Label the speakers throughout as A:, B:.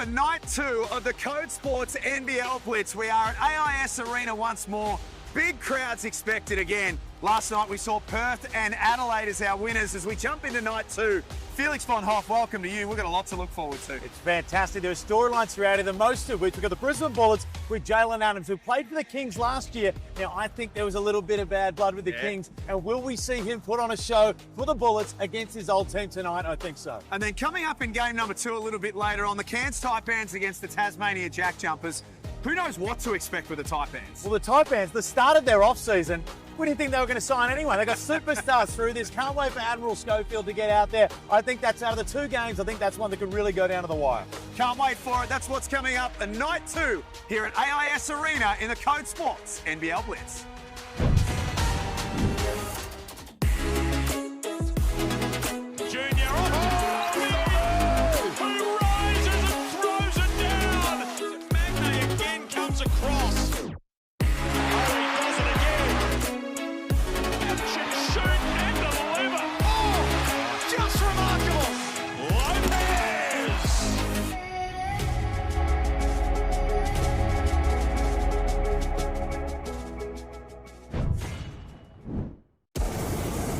A: night 2 of the Code Sports NBL Blitz. We are at AIS Arena once more. Big crowds expected again. Last night we saw Perth and Adelaide as our winners. As we jump into night 2, Felix von Hoff, welcome to you. We've got a lot to look forward to.
B: It's fantastic. There are storylines throughout it, the most of which we've got the Brisbane Bullets with Jalen Adams, who played for the Kings last year. Now, I think there was a little bit of bad blood with the Kings, and will we see him put on a show for the Bullets against his old team tonight? I think so.
A: And then coming up in game number 2 a little bit later on, the Cairns Taipans against the Tasmania Jack Jumpers. Who knows what to expect with the Taipans?
B: Well, the Taipans, the start of their off-season, we didn't think they were going to sign anyone. They got superstars through this. Can't wait for Admiral Schofield to get out there. I think that's out of the 2 games, I think that's one that could really go down to the wire.
A: Can't wait for it. That's what's coming up in night 2 here at AIS Arena in the Code Sports NBL Blitz.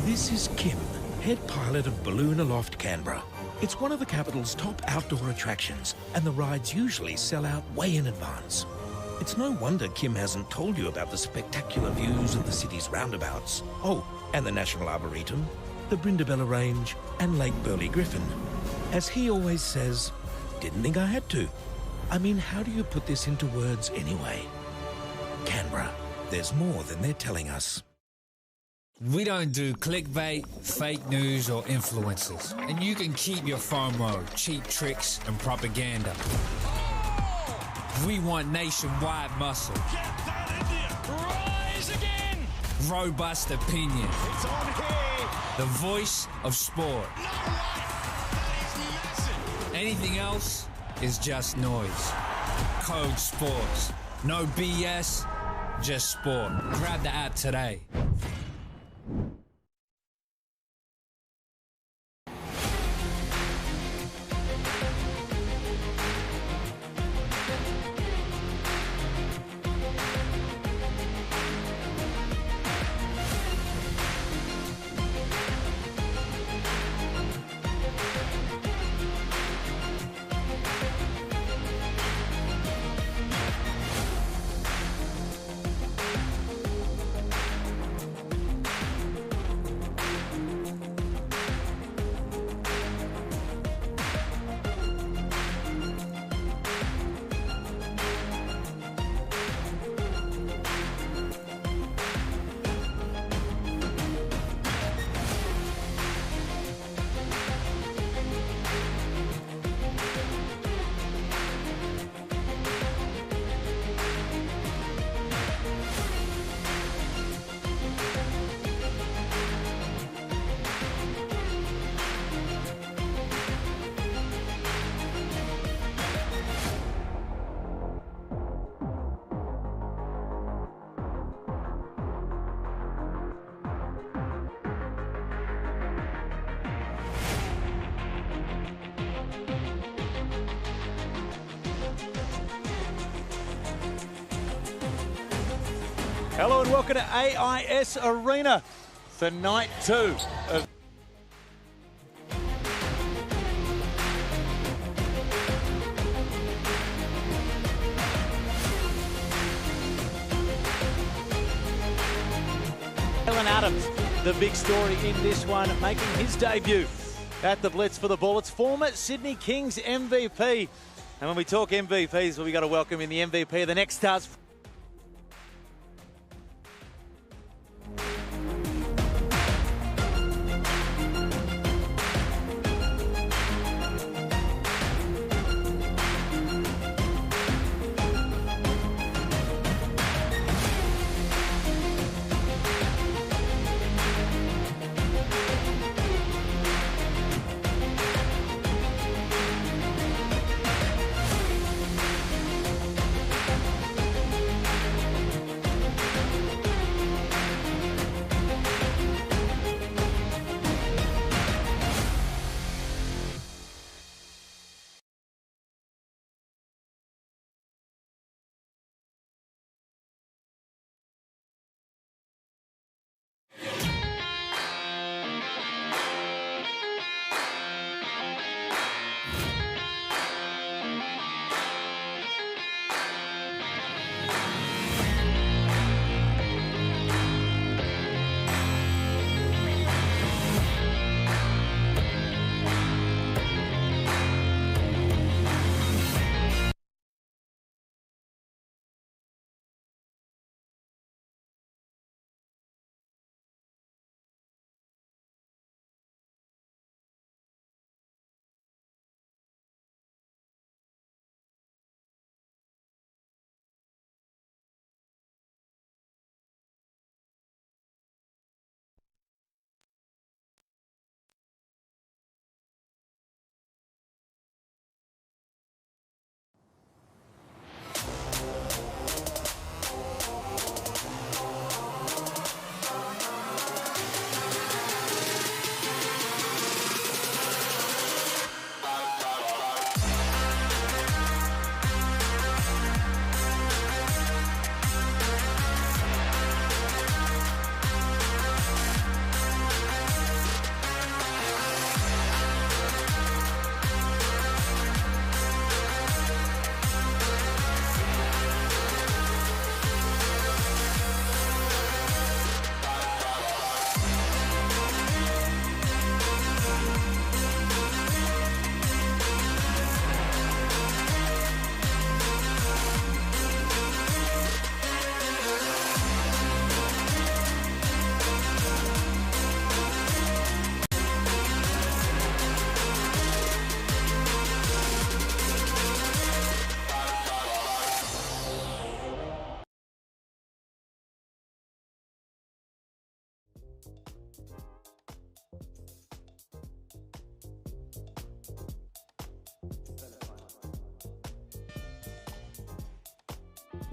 C: This is Kim, head pilot of Balloon Aloft Canberra. It's one of the capital's top outdoor attractions, and the rides usually sell out way in advance. It's no wonder Kim hasn't told you about the spectacular views of the city's roundabouts. Oh, and the National Arboretum, the Brindabella Range, and Lake Burley Griffin. As he always says, didn't think I had to. I mean, how do you put this into words anyway? Canberra, there's more than they're telling us.
D: We don't do clickbait, fake news or influencers. And you can keep your FOMO, cheap tricks and propaganda. We want nationwide muscle.
E: Get that, India! Rise again!
D: Robust opinion.
E: It's on here!
D: The voice of sport.
E: No way! That is massive!
D: Anything else is just noise. Code Sports. No BS, just sport. Grab the app today.
B: Hello and welcome to AIS Arena for night 2 of Jalen Adams, the big story in this one, making his debut at the Blitz for the Bullets, former Sydney Kings MVP. And when we talk MVPs, well, we got to welcome in the MVP of the next stars.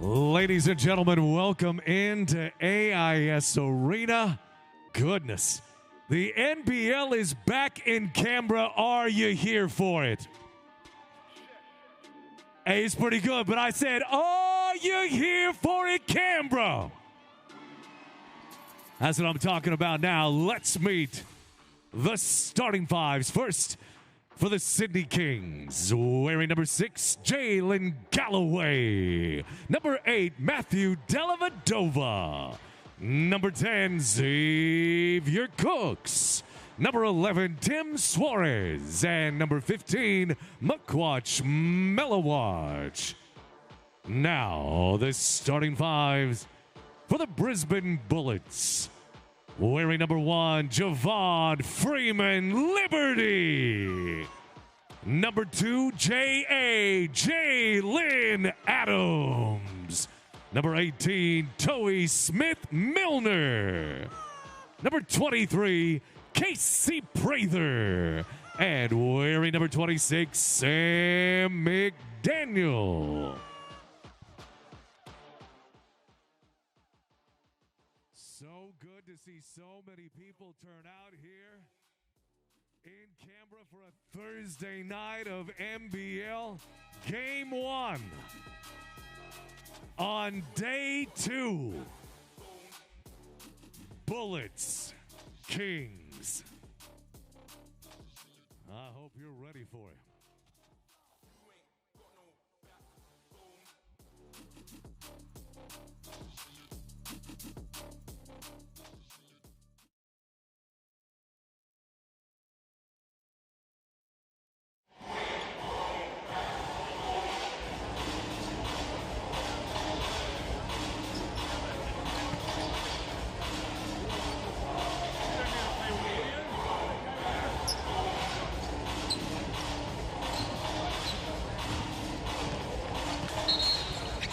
F: Ladies and gentlemen, welcome into AIS Arena. Goodness, the NBL is back in Canberra. Are you here for it? Hey, it's pretty good, but I said, are you here for it, Canberra? That's what I'm talking about now. Let's meet the starting fives. First, for the Sydney Kings, wearing number 6, Jalen Galloway. Number 8, Matthew Dellavedova. Number 10, Xavier Cooks. Number 11, Tim Suarez. And number 15, Mukwach Melawach. Now, the starting fives for the Brisbane Bullets. Wearing number 1, Javon Freeman Liberty. Number 2, J.A. Jalen Adams. Number 18, Toey Smith Milner. Number 23, Casey Prather. And wearing number 26, Sam McDaniel. So good to see so many people turn out here in Canberra for a Thursday night of NBL Game 1 on day 2. Bullets, Kings. I hope you're ready for it.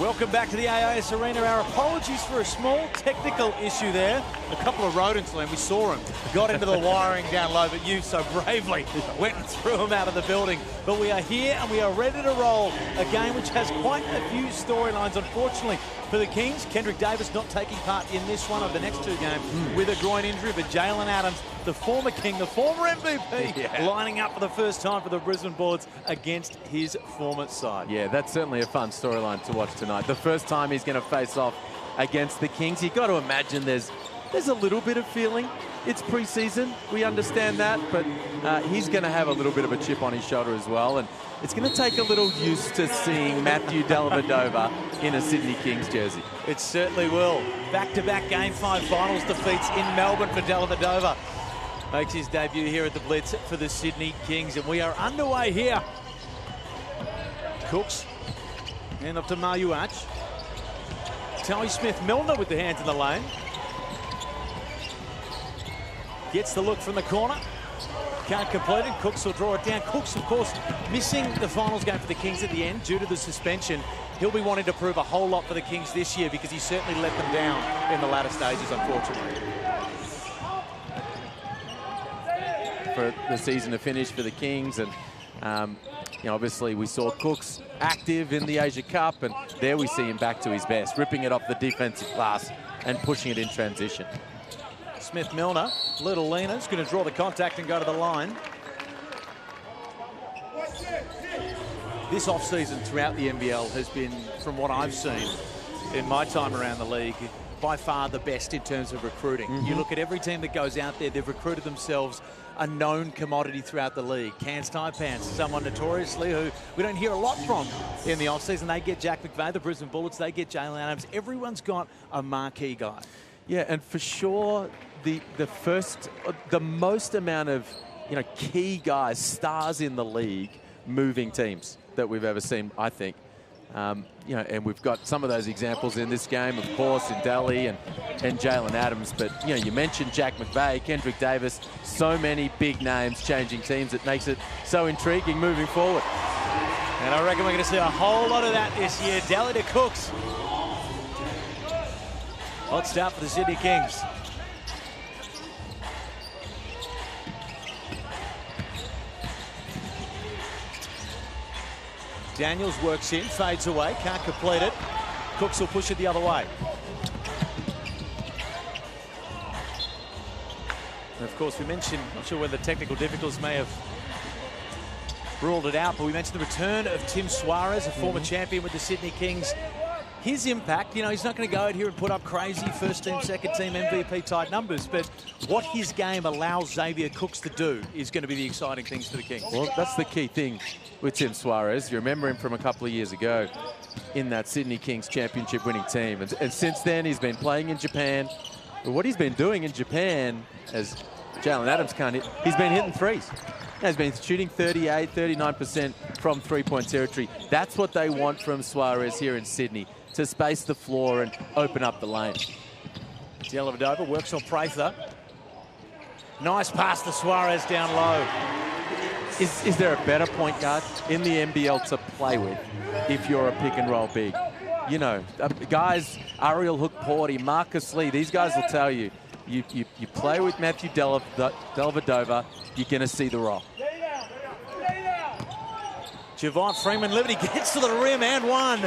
B: Welcome back to the AIS Arena. Our apologies for a small technical issue there. A couple of rodents, Len, we saw them, got into the wiring down low, but you so bravely went and threw them out of the building. But we are here and we are ready to roll. A game which has quite a few storylines, unfortunately, for the Kings. Kendrick Davis not taking part in this one of the next 2 games with a groin injury, but Jalen Adams, the former King, the former MVP, lining up for the first time for the Brisbane Bullets against his former side.
G: Yeah, that's certainly a fun storyline to watch tonight. The first time he's going to face off against the Kings. You've got to imagine there's a little bit of feeling. It's preseason, we understand that, but he's going to have a little bit of a chip on his shoulder as well, and it's going to take a little used to seeing Matthew Dellavedova in a Sydney Kings jersey.
B: It certainly will. Back-to-back Game 5 finals defeats in Melbourne for Dellavedova. Makes his debut here at the Blitz for the Sydney Kings, and we are underway here. Cooks, hand up to Maluach. Toey Smith Milner with the hands in the lane. Gets the look from the corner. Can't complete it. Cooks will draw it down. Cooks, of course, missing the finals game for the Kings at the end due to the suspension. He'll be wanting to prove a whole lot for the Kings this year because he certainly let them down in the latter stages, unfortunately.
G: For the season to finish for the Kings, and you know, obviously we saw Cooks active in the Asia Cup, and there we see him back to his best, ripping it off the defensive glass and pushing it in transition.
B: Smith Milner, little leaner, is going to draw the contact and go to the line. This off-season throughout the NBL has been, from what I've seen in my time around the league, by far the best in terms of recruiting. You look at every team that goes out there, they've recruited themselves a known commodity throughout the league. Cans Taipans, someone notoriously who we don't hear a lot from in the off-season. They get Jack McVeigh, the Brisbane Bullets, they get Jalen Adams. Everyone's got a marquee guy.
G: Yeah, and for sure, the most amount of, you know, key guys, stars in the league, moving teams that we've ever seen, I think. You know, and we've got some of those examples in this game, of course, in Delhi and Jalen Adams. But, you know, you mentioned Jack McVeigh, Kendrick Davis, so many big names changing teams. It makes it so intriguing moving forward.
B: And I reckon we're going to see a whole lot of that this year. Delhi to Cooks. Hot start for the Sydney Kings. Daniels works in, fades away, can't complete it. Cooks will push it the other way. And of course, we mentioned, not sure whether technical difficulties may have ruled it out, but we mentioned the return of Tim Suarez, a former champion with the Sydney Kings. His impact, you know, he's not going to go out here and put up crazy first team, second team MVP type numbers, but what his game allows Xavier Cooks to do is going to be the exciting things for the Kings.
G: Well, that's the key thing with Tim Suarez. You remember him from a couple of years ago in that Sydney Kings championship winning team. And since then, he's been playing in Japan. But what he's been doing in Japan, as Jalen Adams can't hit, he's been hitting threes. He's been shooting 38, 39% from three-point territory. That's what they want from Suarez here in Sydney, to space the floor and open up the lane.
B: Dellavedova works on Prather. Nice pass to Suarez down low.
G: Is there a better point guard in the NBL to play with if you're a pick and roll big? You know, guys, Ariel Hook-Porty, Marcus Lee, these guys will tell you, you play with Matthew Dellavedova, you're going to see the roll.
B: Javon Freeman-Liberty gets to the rim and one.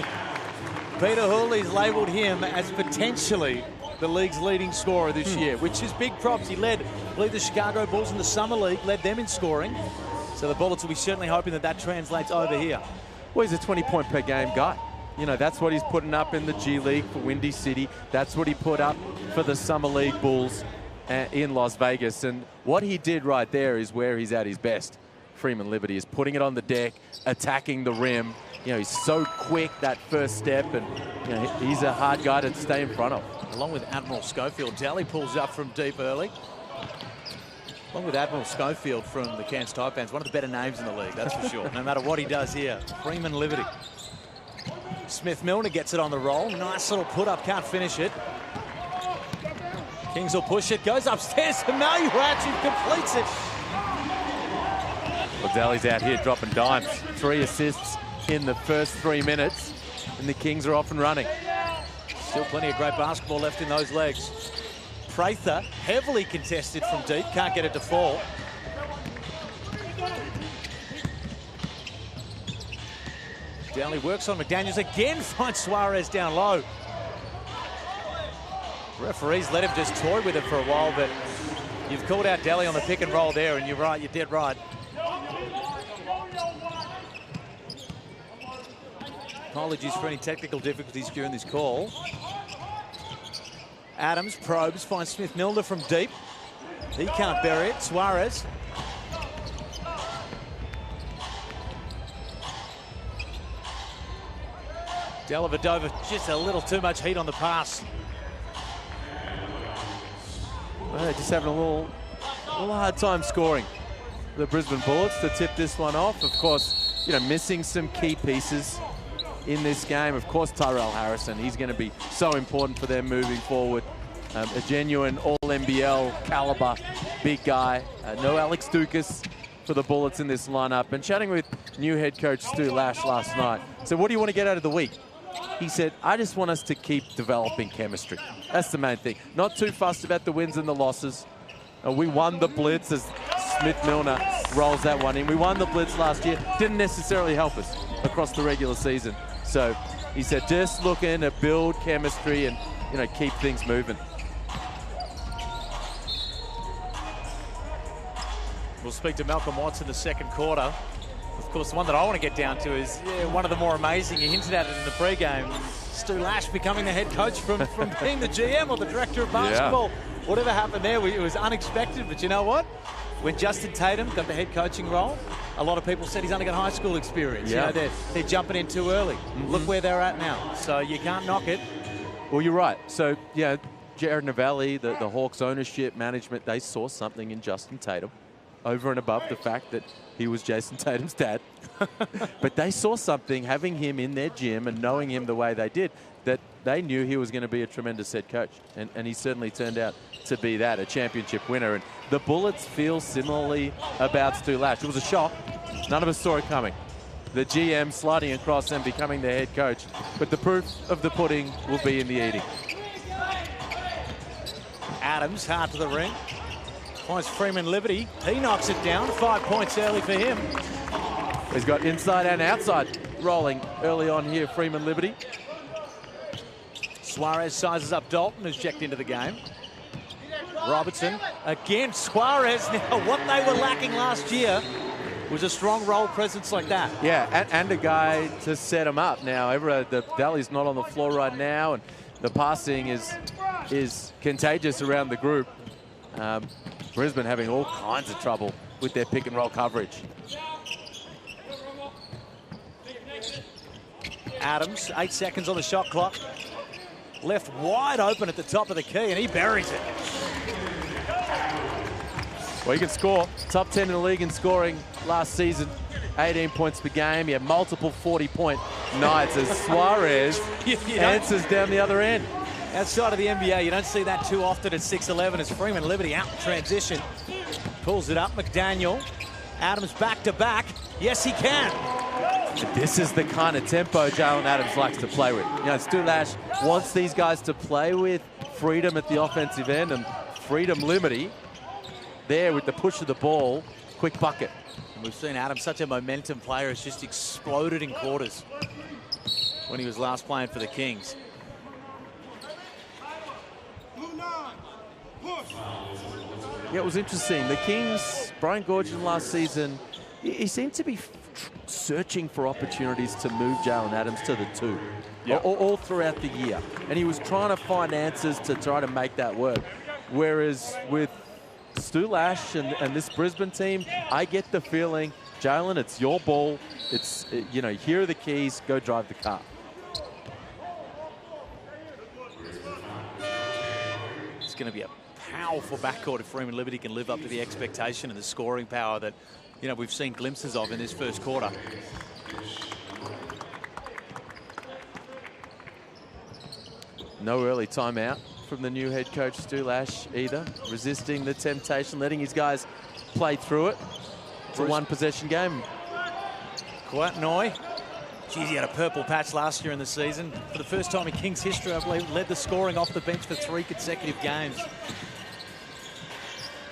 B: Peter Hurley's labelled him as potentially the league's leading scorer this year, which is big props. He led, I believe, the Chicago Bulls in the Summer League, led them in scoring. So the Bullets will be certainly hoping that that translates over here.
G: Well, he's a 20-point per game guy. You know, that's what he's putting up in the G League for Windy City. That's what he put up for the Summer League Bulls in Las Vegas. And what he did right there is where he's at his best. Freeman-Liberty is putting it on the deck, attacking the rim. You know, he's so quick, that first step, and you know, he's a hard guy to stay in front of.
B: Along with Admiral Schofield, Daly pulls up from deep early. Along with Admiral Schofield from the Cairns Taipans, one of the better names in the league, that's for sure, no matter what he does here. Freeman-Liberty. Smith-Milner gets it on the roll. Nice little put-up, can't finish it. Kings will push it, goes upstairs to Maluach, who completes it.
G: Well, Daly's out here dropping dimes. 3 assists in the first 3 minutes, and the Kings are off and running.
B: Still plenty of great basketball left in those legs. Prather, heavily contested from deep, can't get it to fall. Downey works on McDaniels again, finds Suarez down low. Referees let him just toy with it for a while, but you've called out Daly on the pick and roll there, and you're right, you're dead right. Apologies for any technical difficulties during this call. Adams probes, finds Smith-Milner from deep. He can't bury it. Suarez. Dellavedova, just a little too much heat on the pass.
G: Well, they're just having a little hard time scoring. The Brisbane Bullets to tip this one off. Of course, you know, missing some key pieces in this game. Of course, Tyrell Harrison, he's going to be so important for them moving forward. A genuine all-NBL caliber big guy. No Alex Dukas for the Bullets in this lineup. And chatting with new head coach Stu Lash last night. So what do you want to get out of the week? He said, I just want us to keep developing chemistry. That's the main thing. Not too fussed about the wins and the losses. We won the Blitz as Smith-Milner rolls that one in. We won the Blitz last year. Didn't necessarily help us across the regular season. So he said, just looking to build chemistry and, you know, keep things moving.
B: We'll speak to Malcolm Watts in the second quarter. Of course, the one that I want to get down to is one of the more amazing. You hinted at it in the pre-game. Stu Lash becoming the head coach from being the GM or the director of basketball. Yeah. Whatever happened there, it was unexpected. But you know what? When Justin Tatum got the head coaching role, a lot of people said he's only got high school experience. Yeah. You know, they're jumping in too early. Look where they're at now. So you can't knock it.
G: Well, you're right. So, yeah, Jared Novelli, the Hawks ownership, management, they saw something in Justin Tatum over and above the fact that he was Jason Tatum's dad. But they saw something, having him in their gym and knowing him the way they did, that they knew he was going to be a tremendous head coach. And he certainly turned out to be that, a championship winner. And the Bullets feel similarly about Stu Lash. It was a shock. None of us saw it coming. The GM sliding across and becoming the head coach. But the proof of the pudding will be in the eating.
B: Adams hard to the ring. Finds Freeman-Liberty. He knocks it down. 5 points early for him.
G: He's got inside and outside rolling early on here, Freeman-Liberty.
B: Suarez sizes up Dalton, who's checked into the game. Robertson again. Suarez. Now, what they were lacking last year was a strong role presence like that.
G: Yeah, and a guy to set him up. Now, the Valley's not on the floor right now, and the passing is contagious around the group. Brisbane having all kinds of trouble with their pick and roll coverage.
B: Adams, 8 seconds on the shot clock. Left wide open at the top of the key, and he buries it.
G: Well, he can score. Top 10 in the league in scoring last season. 18 points per game. He had multiple 40-point nights as Suarez answers down the other end.
B: Outside of the NBA, you don't see that too often at 6'11" as Freeman Liberty out in transition. Pulls it up, McDaniel. Adams back-to-back. Yes, he can.
G: This is the kind of tempo Jalen Adams likes to play with. You know, Stu Lash wants these guys to play with freedom at the offensive end, and freedom Liberty there with the push of the ball, quick bucket.
B: And we've seen Adams, such a momentum player, has just exploded in quarters when he was last playing for the Kings.
G: Yeah, it was interesting. The Kings, Brian Goorjian last season, he seemed to be searching for opportunities to move Jalen Adams to the 2 all throughout the year. And he was trying to find answers to try to make that work. Whereas with Stu Lash and this Brisbane team, I get the feeling, Jalen, it's your ball. It's, you know, here are the keys, go drive the car.
B: It's going to be a powerful backcourt if Freeman Liberty can live up to the expectation and the scoring power that, you know, we've seen glimpses of in this first quarter.
G: No early timeout from the new head coach, Stu Lash, either. Resisting the temptation, letting his guys play through it. It's a one-possession game.
B: Kouatnoy. Geez, he had a purple patch last year in the season. For the first time in Kings history, I believe, led the scoring off the bench for 3 consecutive games.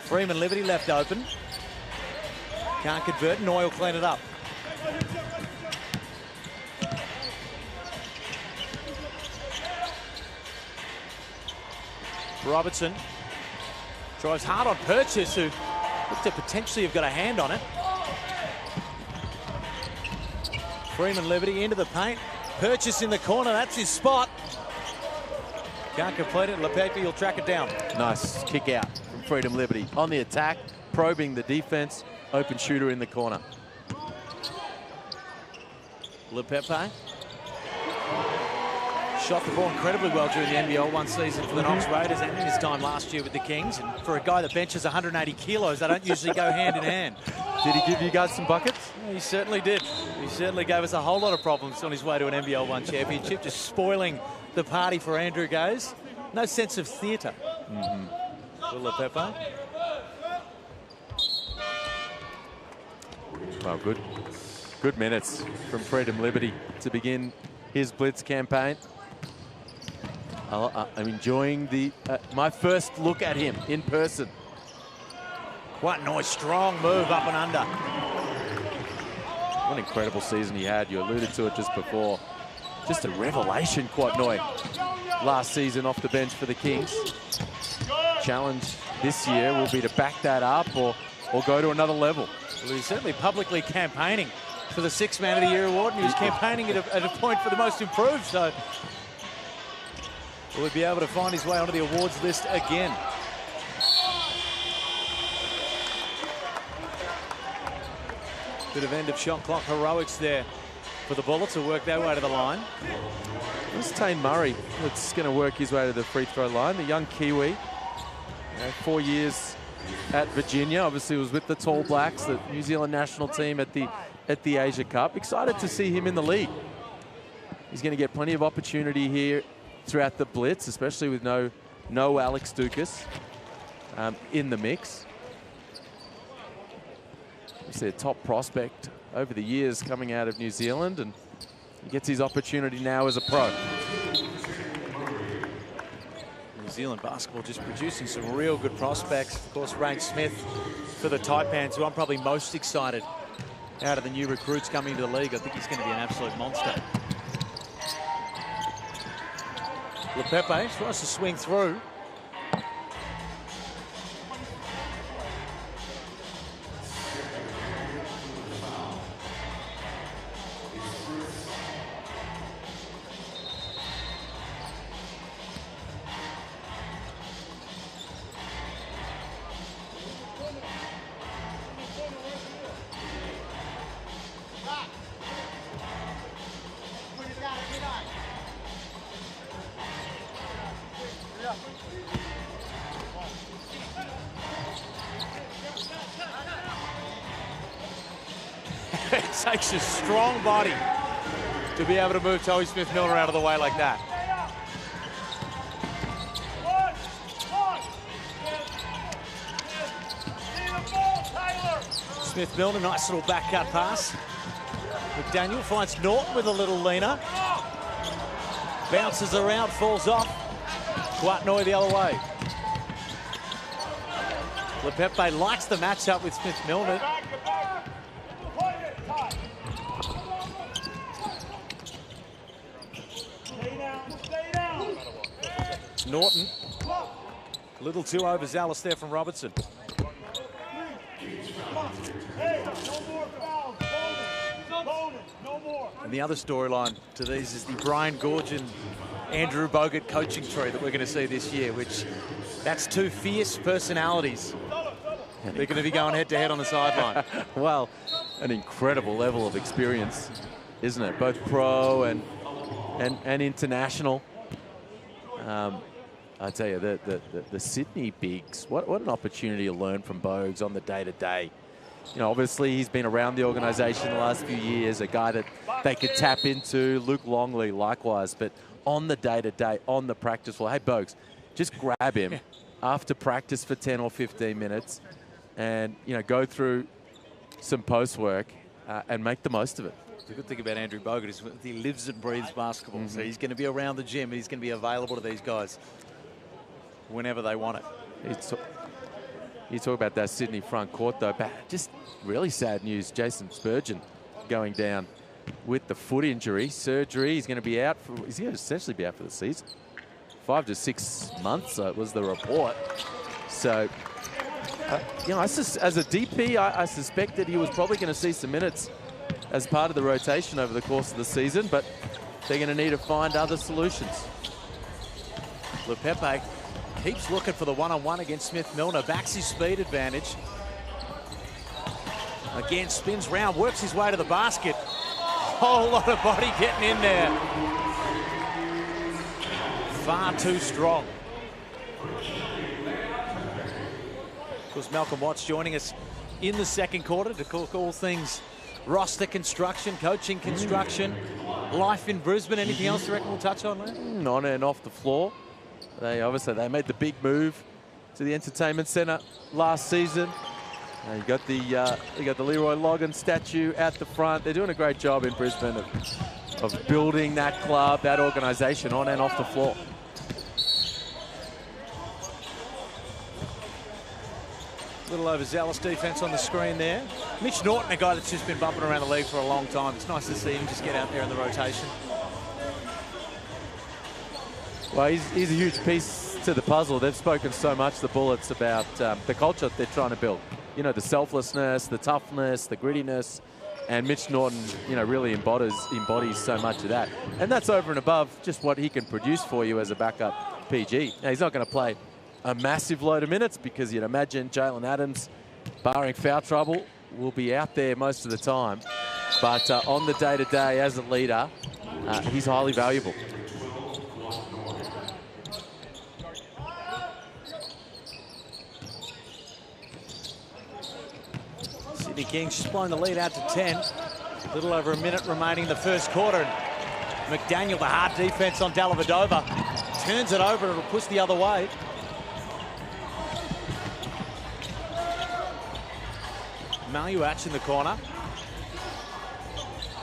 B: Freeman Liberty left open. Can't convert, Noy will clean it up. Robertson drives hard on Purchase, who looked to potentially have got a hand on it. Freeman Liberty into the paint. Purchase in the corner, that's his spot. Can't complete it, Lepepe will track it down.
G: Nice kick out from Freedom Liberty. On the attack, probing the defense, open shooter in the corner.
B: Lepepe shot the ball incredibly well during the NBL one season for the Knox Raiders and in his time last year with the Kings. And for a guy that benches 180 kilos, they don't usually go hand in hand.
G: Did he give you guys some buckets?
B: Yeah, he certainly did. He certainly gave us a whole lot of problems on his way to an NBL 1 championship, just spoiling the party for Andrew Gaze. No sense of theatre. Lepepe.
G: Well, good minutes from Freedom Liberty to begin his blitz campaign. I'm enjoying my first look at him in person.
B: What a nice strong move up and under.
G: What an incredible season he had. You alluded to it just before. Just a revelation, Kouatnoy, last season off the bench for the Kings. Challenge this year will be to back that up or go to another level.
B: Well, he's certainly publicly campaigning for the 6th Man of the Year award, and he was campaigning at a point for the most improved, so will he be able to find his way onto the awards list again? Bit of end of shot clock heroics there for the Bullets to work their way to the line.
G: It's Tane Murray that's going to work his way to the free throw line, the young Kiwi. 4 years at Virginia, obviously was with the Tall Blacks, the New Zealand national team at the Asia Cup. Excited to see him in the league. He's going to get plenty of opportunity here throughout the blitz, especially with no Alex Dukas in the mix. He's their top prospect over the years coming out of New Zealand, and he gets his opportunity now as a pro.
B: New Zealand basketball just producing some real good prospects. Of course, Rain Smith for the Taipans, who I'm probably most excited out of the new recruits coming into the league. I think he's going to be an absolute monster. Lepepe tries to swing through. It takes a strong body to be able to move Toby Smith-Milner out of the way like that. Smith-Milner, nice little back cut pass. McDaniel finds Norton with a little leaner. Bounces around, falls off. Guatnoy the other way. Lepepe likes the matchup with Smith-Milner. Norton, a little too overzealous there from Robertson. And the other storyline to these is the Brian Gorge and Andrew Bogut coaching tree that we're going to see this year, which that's two fierce personalities. They're going to be going head to head on the sideline.
G: Well, an incredible level of experience, isn't it? Both pro and international. I tell you, the Sydney bigs, what an opportunity to learn from Bogues on the day-to-day. You know, obviously he's been around the organisation the last few years, a guy that they could tap into. Luke Longley, likewise, but on the day-to-day, on the practice floor. Hey, Bogues, just grab him after practice for 10 or 15 minutes and, you know, go through some post-work and make the most of it.
B: The good thing about Andrew Bogut is he lives and breathes basketball. So he's going to be around the gym and he's going to be available to these guys whenever they want it.
G: You talk about that Sydney front court, though, but just really sad news. Jason Spurgeon going down with the foot injury. Surgery. He's going to be out. He's going to essentially be out for the season. 5 to 6 months was the report. So, you know, as a DP, I suspected he was probably going to see some minutes as part of the rotation over the course of the season, but they're going to need to find other solutions.
B: Lepepe keeps looking for the one-on-one against Smith-Milner. Backs his speed advantage. Again, spins round, works his way to the basket. Whole lot of body getting in there. Far too strong. Of course, Malcolm Watts joining us in the second quarter to talk all things roster construction, coaching construction, life in Brisbane. Anything else you reckon we'll touch on there?
G: On and off the floor. They made the big move to the entertainment centre last season. You got the Leroy Logan statue at the front. They're doing a great job in Brisbane of building that club, that organisation on and off the floor.
B: Little overzealous defense on the screen there. Mitch Norton, a guy that's just been bumping around the league for a long time. It's nice to see him just get out there in the rotation.
G: Well, he's a huge piece to the puzzle. They've spoken so much, the Bullets, about the culture they're trying to build. You know, the selflessness, the toughness, the grittiness, and Mitch Norton, you know, really embodies so much of that. And that's over and above just what he can produce for you as a backup PG. Now, he's not going to play a massive load of minutes because you'd imagine Jalen Adams, barring foul trouble, will be out there most of the time. But on the day-to-day as a leader, he's highly valuable.
B: Sydney Kings just blowing the lead out to 10. A little over a minute remaining in the first quarter. McDaniel, the hard defense on Dellavedova, turns it over and it'll push the other way. Maluach in the corner.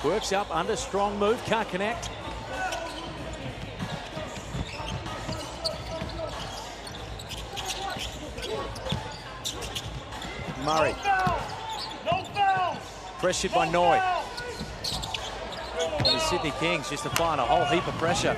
B: Works up under, strong move, can't connect. Murray. No foul. Pressured by Noy. And the Sydney Kings just applying a whole heap of pressure.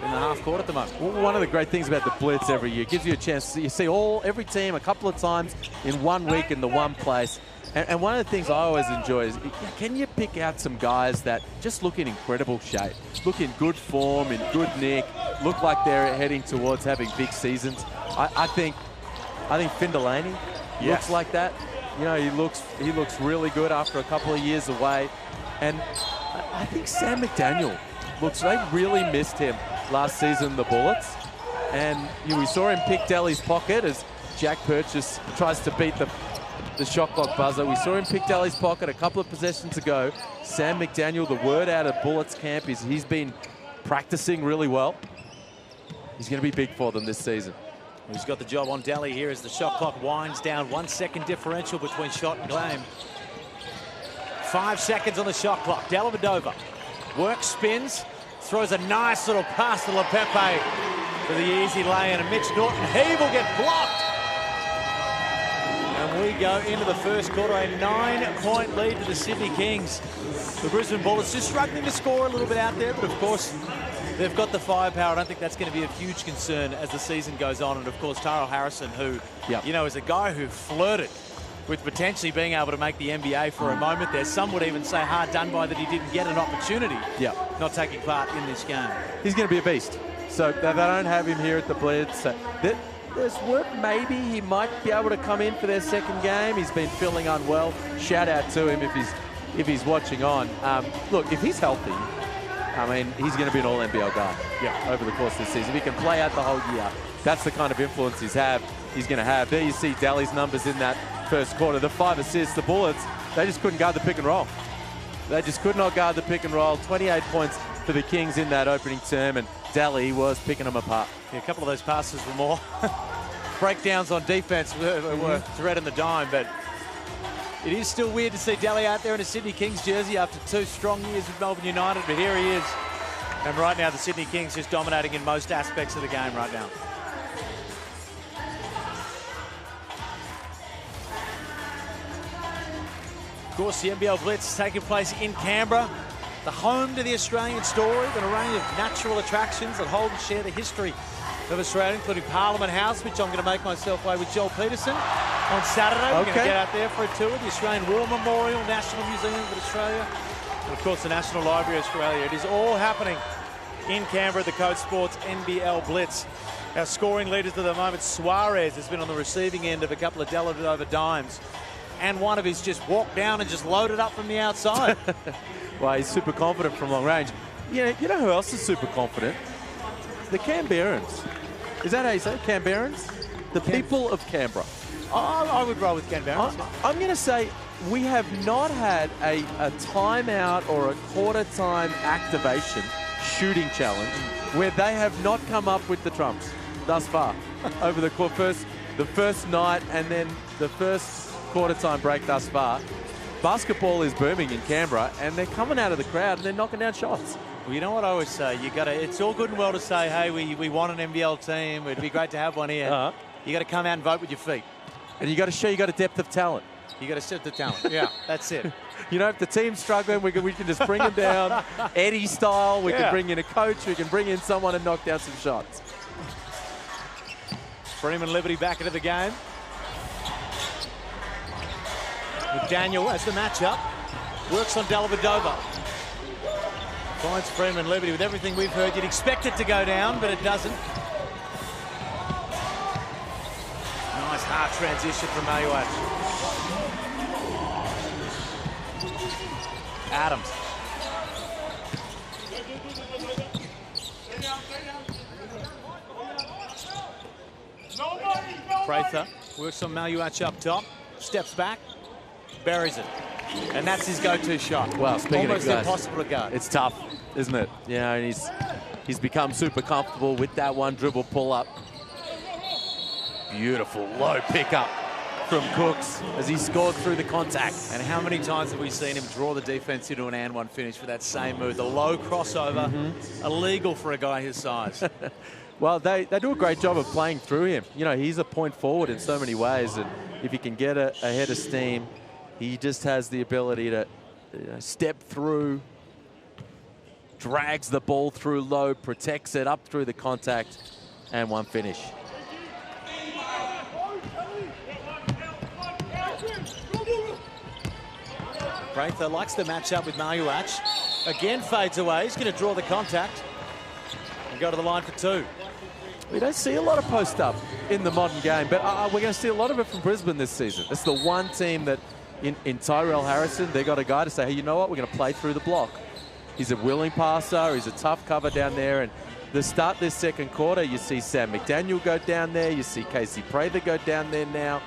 B: in the half court at the moment.
G: Well, one of the great things about the Blitz every year, it gives you a chance. You see every team a couple of times in 1 week in the one place. And one of the things I always enjoy is, can you pick out some guys that just look in incredible shape, look in good form, in good nick, look like they're heading towards having big seasons. I think Finn Delaney looks like that. You know, he looks really good after a couple of years away. And I think Sam McDaniel they really missed him last season, the Bullets. And we saw him pick Daly's pocket as Jack Purchase tries to beat the shot clock buzzer. We saw him pick Daly's pocket a couple of possessions ago. Sam McDaniel, the word out of Bullets camp is he's been practicing really well. He's going to be big for them this season.
B: He's got the job on Daly here as the shot clock winds down. 1 second differential between shot and claim. 5 seconds on the shot clock. Dellavedova works, spins, throws a nice little pass to LePepe for the easy lay-in. And Mitch Norton, he will get blocked. And we go into the first quarter, a 9-point lead to the Sydney Kings. The Brisbane Bullets just struggling to score a little bit out there, but of course, they've got the firepower. I don't think that's going to be a huge concern as the season goes on. And of course, Tyrell Harrison, who, you know, is a guy who flirted with potentially being able to make the NBA for a moment there. Some would even say hard done by that he didn't get an opportunity not taking part in this game.
G: He's going to be a beast. So they don't have him here at the Blitz. There's word maybe he might be able to come in for their second game. He's been feeling unwell. Shout out to him if he's watching on. Look, if he's healthy, I mean, he's going to be an all-NBL guy over the course of the season. If he can play out the whole year, that's the kind of influence he's going to have. There you see Daly's numbers in that first quarter. The 5 assists, the Bullets, they just couldn't guard the pick and roll. They just could not guard the pick and roll. 28 points for the Kings in that opening term, and Daly was picking them apart.
B: Yeah, a couple of those passes were more breakdowns on defense were thread in the dime, but it is still weird to see Daly out there in a Sydney Kings jersey after 2 strong years with Melbourne United, but here he is. And right now, the Sydney Kings just dominating in most aspects of the game right now. Of course, the NBL Blitz taking place in Canberra, the home to the Australian story, and a range of natural attractions that hold and share the history of Australia, including Parliament House, which I'm going to make myself way with Joel Peterson on Saturday. We're going to get out there for a tour. The Australian War Memorial, National Museum of Australia, and of course the National Library of Australia. It is all happening in Canberra, the Code Sports NBL Blitz. Our scoring leaders at the moment, Suarez has been on the receiving end of a couple of Dellavedova dimes, and one of his just walked down and just loaded up from the outside.
G: Well, he's super confident from long range. You know who else is super confident? The Canberrans. Is that how you say it? Canberrans? The people of Canberra.
B: I would roll with Canberrans.
G: I'm going to say we have not had a timeout or a quarter time activation shooting challenge where they have not come up with the trumps thus far over the first night and then the first quarter time break thus far. Basketball is booming in Canberra, and they're coming out of the crowd and they're knocking down shots.
B: Well, you know what I always say? It's all good and well to say, hey, we want an NBL team. It'd be great to have one here. You got to come out and vote with your feet.
G: And you got to show you got a depth of talent.
B: You got to set the talent. Yeah, that's it.
G: You know, if the team's struggling, we can just bring them down, Eddie style. We can bring in a coach. We can bring in someone and knock down some shots.
B: Freeman Liberty back into the game. McDaniel as the matchup. Works on Dellavedova. Finds Freeman Liberty. With everything we've heard, you'd expect it to go down, but it doesn't. Nice hard transition from Manuach. Adams. Prather works on Manuach up top. Steps back. Buries it. And that's his go-to shot.
G: Well, speaking
B: almost
G: of guys,
B: impossible to guard.
G: It's tough, isn't it? You know, and he's become super comfortable with that one dribble pull-up. Beautiful low pickup from Cooks as he scored through the contact.
B: And how many times have we seen him draw the defense into an and one finish for that same move? The low crossover, illegal for a guy his size.
G: Well, they do a great job of playing through him. You know, he's a point forward in so many ways, and if he can get a head of steam, he just has the ability to step through drags the ball through low, protects it up through the contact, and one finish.
B: Prather likes the match-up with Mayuach. Again fades away. He's going to draw the contact and go to the line for two.
G: We don't see a lot of post-up in the modern game, but we're going to see a lot of it from Brisbane this season. It's the one team that in Tyrell Harrison, they got a guy to say, hey, you know what? We're going to play through the block. He's a willing passer. He's a tough cover down there. And the start this second quarter, you see Sam McDaniel go down there. You see Casey Prather go down there now.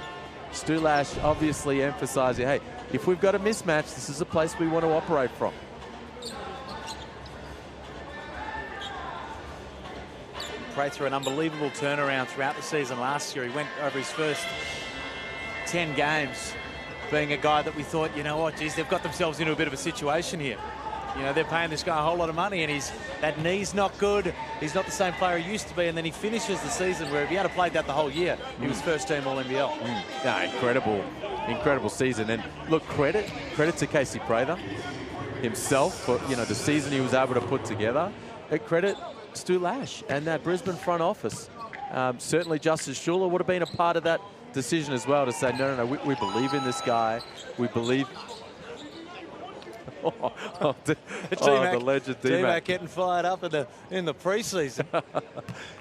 G: Stu Lash obviously emphasizing, hey, if we've got a mismatch, this is a place we want to operate from.
B: Prather, an unbelievable turnaround throughout the season last year. He went over his first 10 games being a guy that we thought, you know what, geez, they've got themselves into a bit of a situation here. You know, they're paying this guy a whole lot of money, and that knee's not good. He's not the same player he used to be, and then he finishes the season where if he had played that the whole year, he was first team All-NBL.
G: Yeah, incredible season. And look, credit to Casey Prather himself for, you know, the season he was able to put together. And credit Stu Lash and that Brisbane front office. Certainly Justice Schuller would have been a part of that decision as well, to say, no, we believe in this guy. We believe... the legend
B: D-Mac getting fired up in the preseason.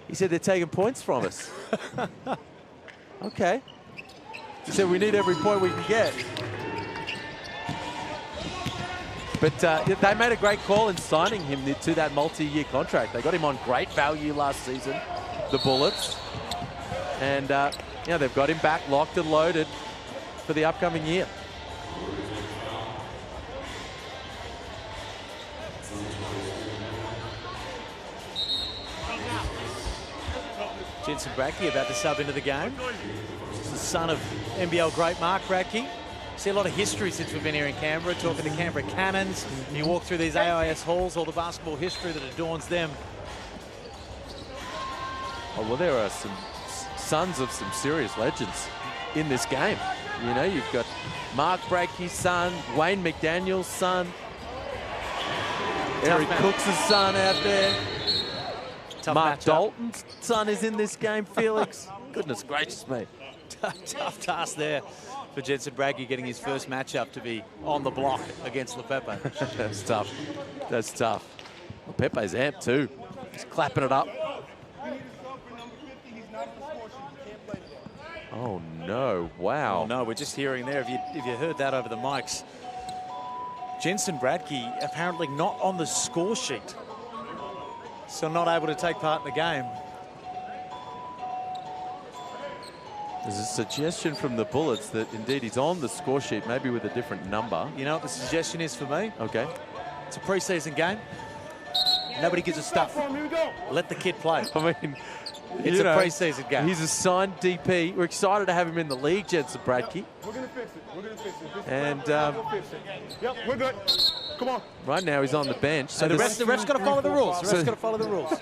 G: He said they're taking points from us. Okay. He said we need every point we can get. But they made a great call in signing him to that multi-year contract. They got him on great value last season, the Bullets. And they've got him back locked and loaded for the upcoming year.
B: Jensen Bradke about to sub into the game. He's the son of NBL great Mark Bradke. See a lot of history since we've been here in Canberra, talking to Canberra Cannons. And you walk through these AIS halls, all the basketball history that adorns them.
G: Oh, well, there are some sons of some serious legends in this game. You know, you've got Mark Bradke's son, Wayne McDaniel's son, Eric Cooks' son out there. Mark Dalton's son is in this game, Felix. Goodness gracious me.
B: Tough task there for Jensen Bradke, getting his first matchup to be on the block against Lepepe.
G: That's tough. That's tough. Lepepe's amped too. He's clapping it up. Oh no, wow.
B: Oh no, we're just hearing there, if you heard that over the mics. Jensen Bradke apparently not on the score sheet. So not able to take part in the game.
G: There's a suggestion from the Bullets that indeed he's on the score sheet, maybe with a different number.
B: You know what the suggestion is for me?
G: Okay.
B: It's a preseason game. Nobody gives a stuff. Let the kid play.
G: I mean,
B: it's a preseason game.
G: He's a signed DP. We're excited to have him in the league, Jensen Bradke.
H: We're going to fix it. We're going to fix it.
G: And
H: Yep, we're good. Come on.
G: Right now he's on the bench.
B: So the ref's got to follow the rules. The ref's got to follow the rules.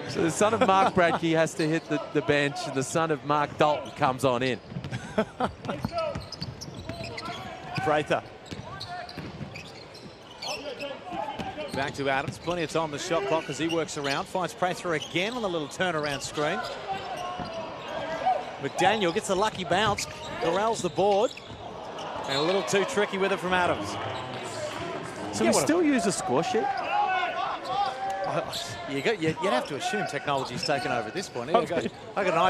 G: So the son of Mark Bradke has to hit the bench, and the son of Mark Dalton comes on in.
B: Prather. Back to Adams. Plenty of time on the shot clock as he works around. Finds Prather again on the little turnaround screen. McDaniel gets a lucky bounce. Corrals the board. And a little too tricky with it from Adams.
G: So we still use a score sheet?
B: You'd have to assume technology's taken over at this point. I got an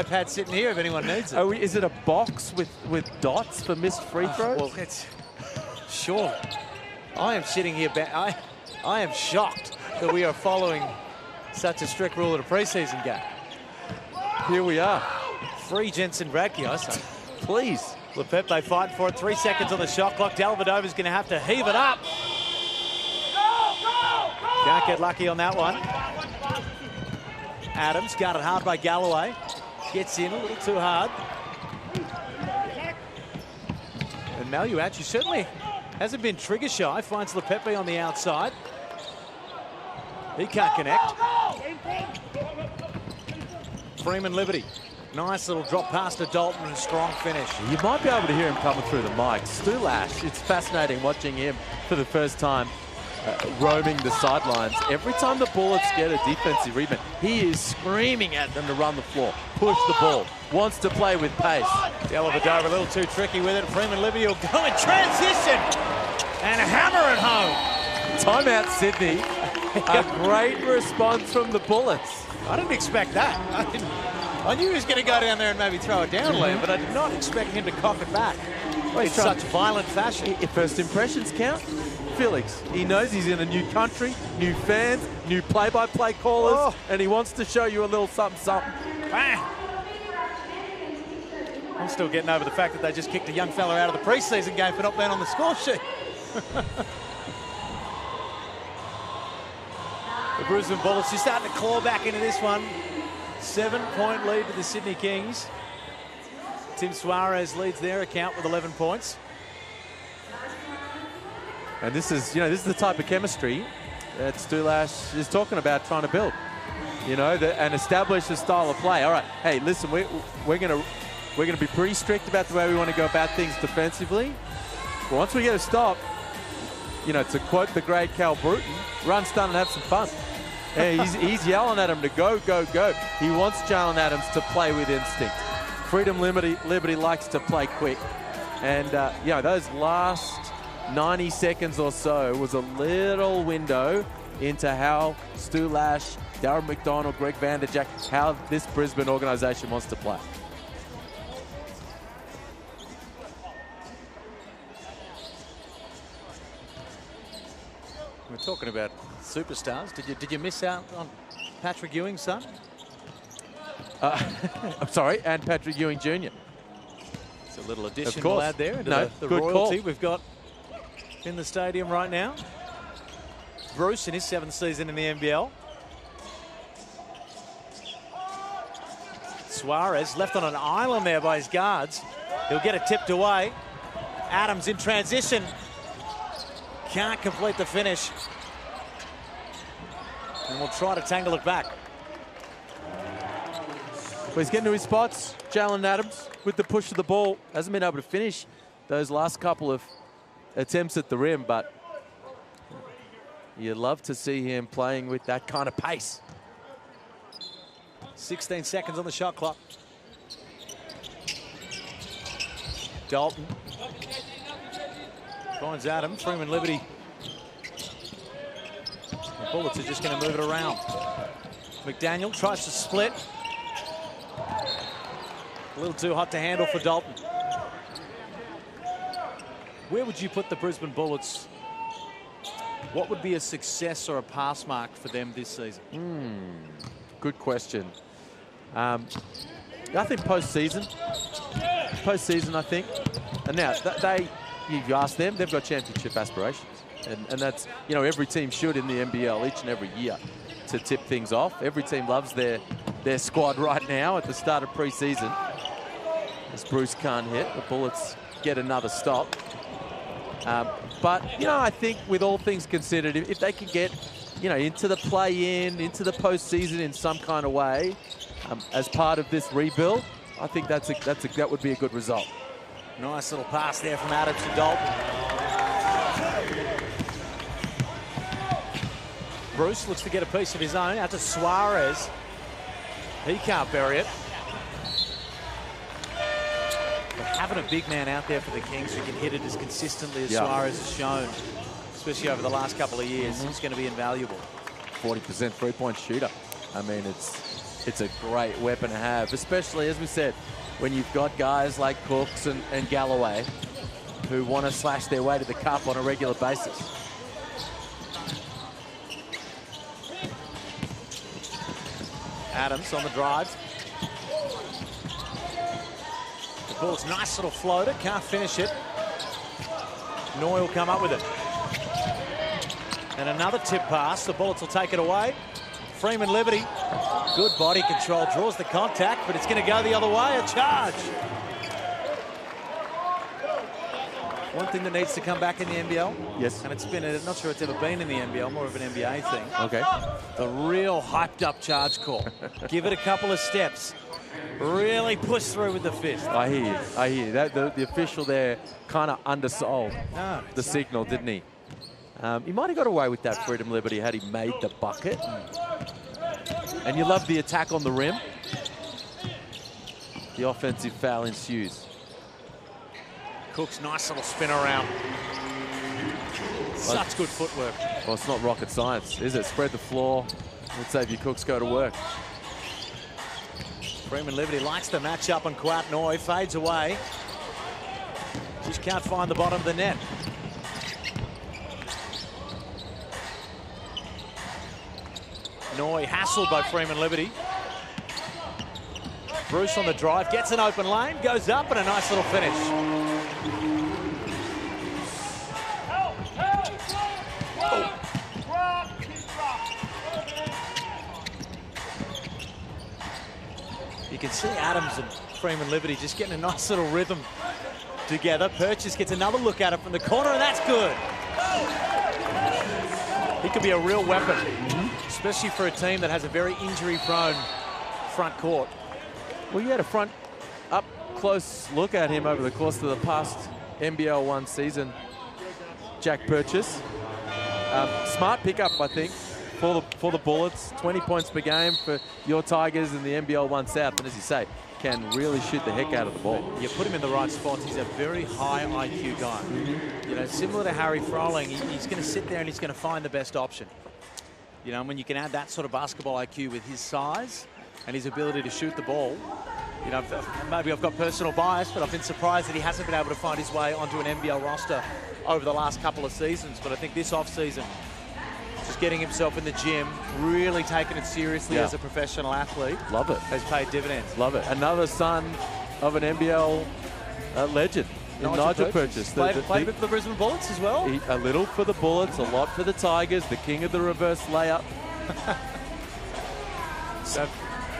B: iPad sitting here if anyone needs it.
G: Oh, is it a box with dots for missed free throws?
B: Well, it's sure. I am sitting here. I am shocked that we are following such a strict rule at a preseason game.
G: Here we are.
B: Free Jensen Bradke, I say.
G: Please.
B: Lepepe fighting for it. 3 seconds on the shot clock. Delvedova's going to have to heave it up. Can't get lucky on that one. Adams guarded hard by Galloway. Gets in a little too hard. And Mayuach certainly hasn't been trigger shy. Finds Lepepe on the outside. He can't connect. Freeman Liberty. Nice little drop pass to Dalton and strong finish.
G: You might be able to hear him coming through the mic. Stu Lash, it's fascinating watching him for the first time roaming the sidelines. Every time the Bullets get a defensive rebound, he is screaming at them to run the floor, push the ball, wants to play with pace.
B: Dellavedova a little too tricky with it. Freeman Libby will go in transition and hammer it home.
G: Timeout, Sydney. A great response from the Bullets.
B: I didn't expect that. I knew he was going to go down there and maybe throw it down, Liam, but I did not expect him to cock it back in such violent fashion.
G: First impressions count. Felix, he knows he's in a new country, new fans, new play-by-play callers, and he wants to show you a little something.
B: Bang. I'm still getting over the fact that they just kicked a young fella out of the preseason game for not being on the score sheet. The Brisbane Bullets just starting to claw back into this one. 7-point lead to the Sydney Kings. Tim Suarez leads their account with 11 points.
G: And this is the type of chemistry that Stulash is talking about trying to build. And establish a style of play. All right, hey, listen, we're gonna be pretty strict about the way we want to go about things defensively. But once we get a stop, to quote the great Cal Bruton, run, stun, and have some fun. Yeah, he's yelling at him to go, go, go. He wants Jalen Adams to play with instinct. Freedom Liberty likes to play quick. And, those last 90 seconds or so was a little window into how Stu Lash, Darren McDonald, Greg Vanderjack, how this Brisbane organisation wants to play.
B: We're talking about superstars. Did you miss out on Patrick Ewing's son?
G: I'm sorry, and Patrick Ewing Jr.
B: It's a little addition to add there into the royalty we've got in the stadium right now. Bruce in his 7th season in the NBL. Suarez left on an island there by his guards. He'll get it tipped away. Adams in transition. Can't complete the finish. And we'll try to tangle it back.
G: Well, he's getting to his spots. Jalen Adams with the push of the ball. Hasn't been able to finish those last couple of attempts at the rim, but you'd love to see him playing with that kind of pace.
B: 16 seconds on the shot clock. Dalton finds Adam. Freeman Liberty. The Bullets are just going to move it around. McDaniel tries to split. A little too hot to handle for Dalton. Where would you put the Brisbane Bullets? What would be a success or a pass mark for them this season?
G: Good question. I think postseason. Postseason, I think. And now, you ask them, they've got championship aspirations. And that's, every team should in the NBL each and every year to tip things off. Every team loves their squad right now at the start of pre-season. As Bruce can't hit, the Bullets get another stop. But, I think with all things considered, if they could get, into the play-in, into the postseason in some kind of way, as part of this rebuild, I think that would be a good result.
B: Nice little pass there from Adams to Dalton. Bruce looks to get a piece of his own. Out to Suarez. He can't bury it. But having a big man out there for the Kings who can hit it as consistently as Suarez has shown, especially over the last couple of years, is going to be invaluable.
G: 40% three-point shooter. I mean, it's a great weapon to have, especially, as we said, when you've got guys like Cooks and Galloway who want to slash their way to the cup on a regular basis.
B: Adams on the drive. The Bullets, nice little floater, can't finish it. Noy will come up with it. And another tip pass, the Bullets will take it away. Freeman Liberty, good body control, draws the contact, but it's going to go the other way, a charge. One thing that needs to come back in the NBL.
G: Yes.
B: And it's been, not sure it's ever been in the NBL, more of an NBA thing.
G: Okay.
B: The real hyped up charge call. Give it a couple of steps. Really push through with the fist.
G: I hear you. The official there kind of undersold the signal, didn't he? He might have got away with that freedom liberty had he made the bucket. And you love the attack on the rim. The offensive foul ensues.
B: Cook's nice little spin around. Such good footwork.
G: Well, it's not rocket science, is it? Spread the floor. Let's save your Cooks go to work.
B: Freeman Liberty likes the matchup on Kwat Noi. Fades away. Just can't find the bottom of the net. Noi hassled by Freeman Liberty. Bruce on the drive, gets an open lane, goes up, and a nice little finish. You can see Adams and Freeman Liberty just getting a nice little rhythm together. Purchase gets another look at it from the corner, and that's good. He could be a real weapon, especially for a team that has a very injury-prone front court.
G: Well, you had a front up close look at him over the course of the past NBL 1 season. Jack Purchase. Smart pickup, I think, for the Bullets. 20 points per game for your Tigers in the NBL 1 South. And as you say, can really shoot the heck out of the ball.
B: You put him in the right spots. He's a very high IQ guy. You know, similar to Harry Froling, he's going to sit there and he's going to find the best option. You know, and when you can add that sort of basketball IQ with his size and his ability to shoot the ball, you know, maybe I've got personal bias, but I've been surprised that he hasn't been able to find his way onto an NBL roster over the last couple of seasons. But I think this off-season, just getting himself in the gym, really taking it seriously as a professional athlete.
G: Love it.
B: Has paid dividends.
G: Love it. Another son of an NBL legend in Nigel Purchase.
B: Played for the Brisbane Bullets as well.
G: A little for the Bullets, a lot for the Tigers, the king of the reverse layup.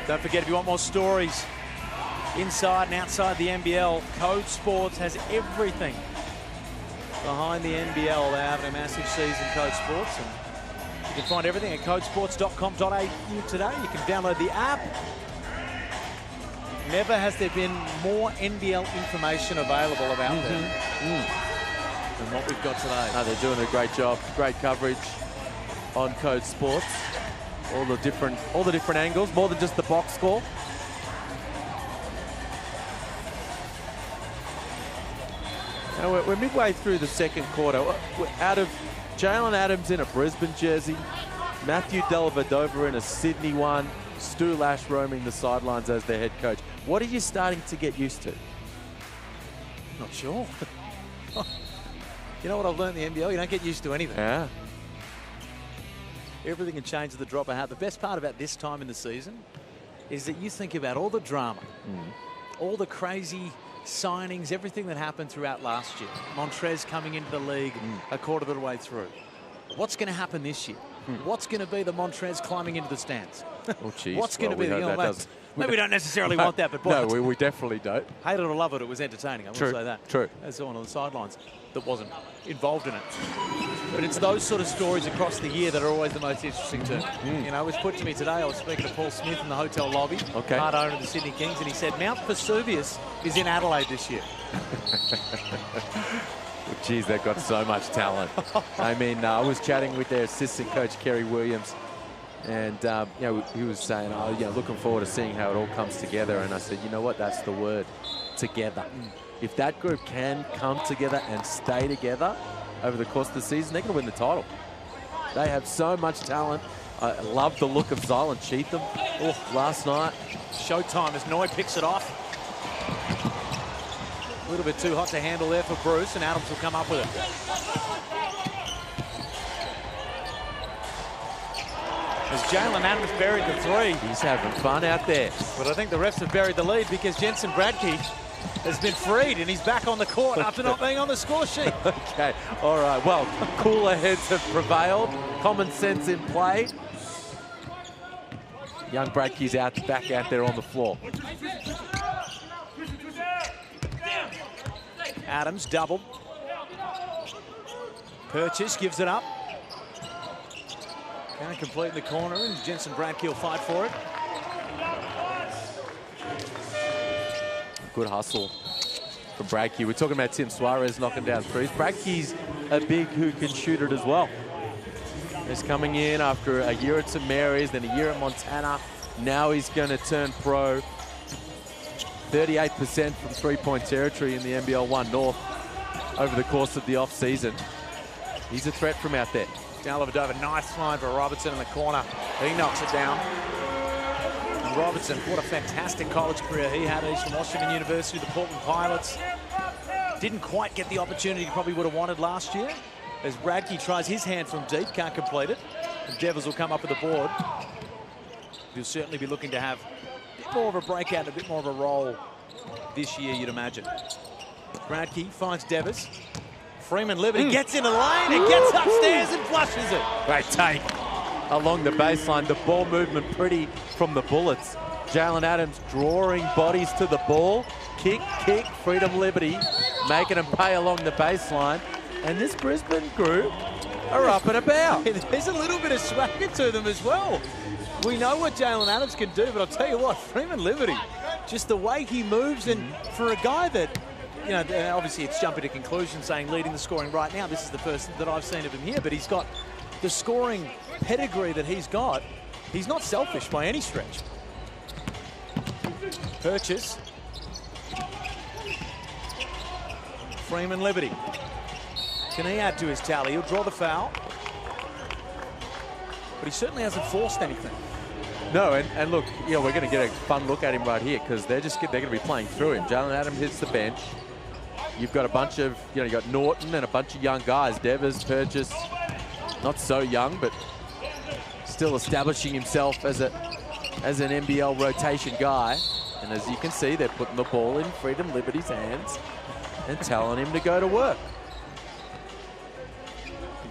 B: Don't forget, if you want more stories inside and outside the NBL, Code Sports has everything behind the NBL. They're having a massive season, Code Sports. And you can find everything at codesports.com.au today. You can download the app. Never has there been more NBL information available about them than what we've got today.
G: No, they're doing a great job. Great coverage on Code Sports. All the different angles, more than just the box score. Now we're midway through the second quarter. Out of Jalen Adams in a Brisbane jersey, Matthew Dellavedova in a Sydney one, Stu Lash roaming the sidelines as their head coach. What are you starting to get used to?
B: Not sure. You know what I've learned in the NBL? You don't get used to anything.
G: Yeah.
B: Everything can change at the drop of a hat. The best part about this time in the season is that you think about all the drama, all the crazy signings, everything that happened throughout last year. Montrez coming into the league a quarter of the way through. What's going to happen this year? What's going to be the Montrez climbing into the stands?
G: Oh, geez.
B: What's going to be the maybe we don't necessarily
G: No,
B: want that, but boy,
G: no, we definitely don't.
B: hate it or love it, it was entertaining. I will say that.
G: True.
B: As someone on the sidelines that wasn't involved in it. But it's those sort of stories across the year that are always the most interesting too. You know, it was put to me today, I was speaking to Paul Smith in the hotel lobby, part owner of the Sydney Kings, and he said Mount Vesuvius is in Adelaide this year.
G: Well, geez, they've got so much talent. I mean, I was chatting with their assistant coach, Kerry Williams, and you know, he was saying, oh, you know, looking forward to seeing how it all comes together. And I said, you know what, that's the word, together. If that group can come together and stay together over the course of the season, they're going to win the title. They have so much talent. I love the look of Zylan Cheatham last night.
B: Showtime as Noi picks it off. A little bit too hot to handle there for Bruce, and Adams will come up with it. As Jalen Adams buried the three.
G: He's having fun out there.
B: But I think the refs have buried the lead because Jensen Bradkey has been freed and he's back on the court after not being on the score sheet.
G: Okay, all right. Well, cooler heads have prevailed. Common sense in play. Young Bradkey's back out there on the floor.
B: Adams double. Purchase gives it up. Can't complete in the corner, and Jensen Bradkey will fight for it.
G: Good hustle from Bradkey. We're talking about Tim Suarez knocking down threes. Bradkey's a big who can shoot it as well. He's coming in after a year at St. Mary's, then a year at Montana. Now he's going to turn pro. 38% from three-point territory in the NBL 1 North over the course of the off-season. He's a threat from out there.
B: Dellavedova, nice line for Robertson in the corner. He knocks it down. And Robertson, what a fantastic college career he had. He's from Washington University, the Portland Pilots. Didn't quite get the opportunity he probably would have wanted last year. As Bradkey tries his hand from deep, can't complete it. The Devils will come up with the board. He'll certainly be looking to have a bit more of a breakout, a bit more of a role this year, you'd imagine. Bradkey finds Devers. Freeman Liberty gets in the lane and gets upstairs and flushes it.
G: Great take along the baseline. The ball movement pretty from the Bullets. Jalen Adams drawing bodies to the ball. Kick, Freedom Liberty, making them pay along the baseline. And this Brisbane group are up and about.
B: There's a little bit of swagger to them as well. We know what Jalen Adams can do, but I'll tell you what, Freeman Liberty, just the way he moves, and for a guy that, you know, obviously it's jumping to conclusions saying leading the scoring right now. This is the first that I've seen of him here, but he's got the scoring pedigree that he's got. He's not selfish by any stretch. Purchase. Freeman Liberty. Can he add to his tally? He'll draw the foul. But he certainly hasn't forced anything.
G: No, and look, you know, we're going to get a fun look at him right here because they're going to be playing through him. Jalen Adams hits the bench. You've got a bunch of, you know, you got Norton and a bunch of young guys. Devers, Purchase, not so young, but still establishing himself as an NBL rotation guy. And as you can see, they're putting the ball in Freedom Liberty's hands and telling him to go to work.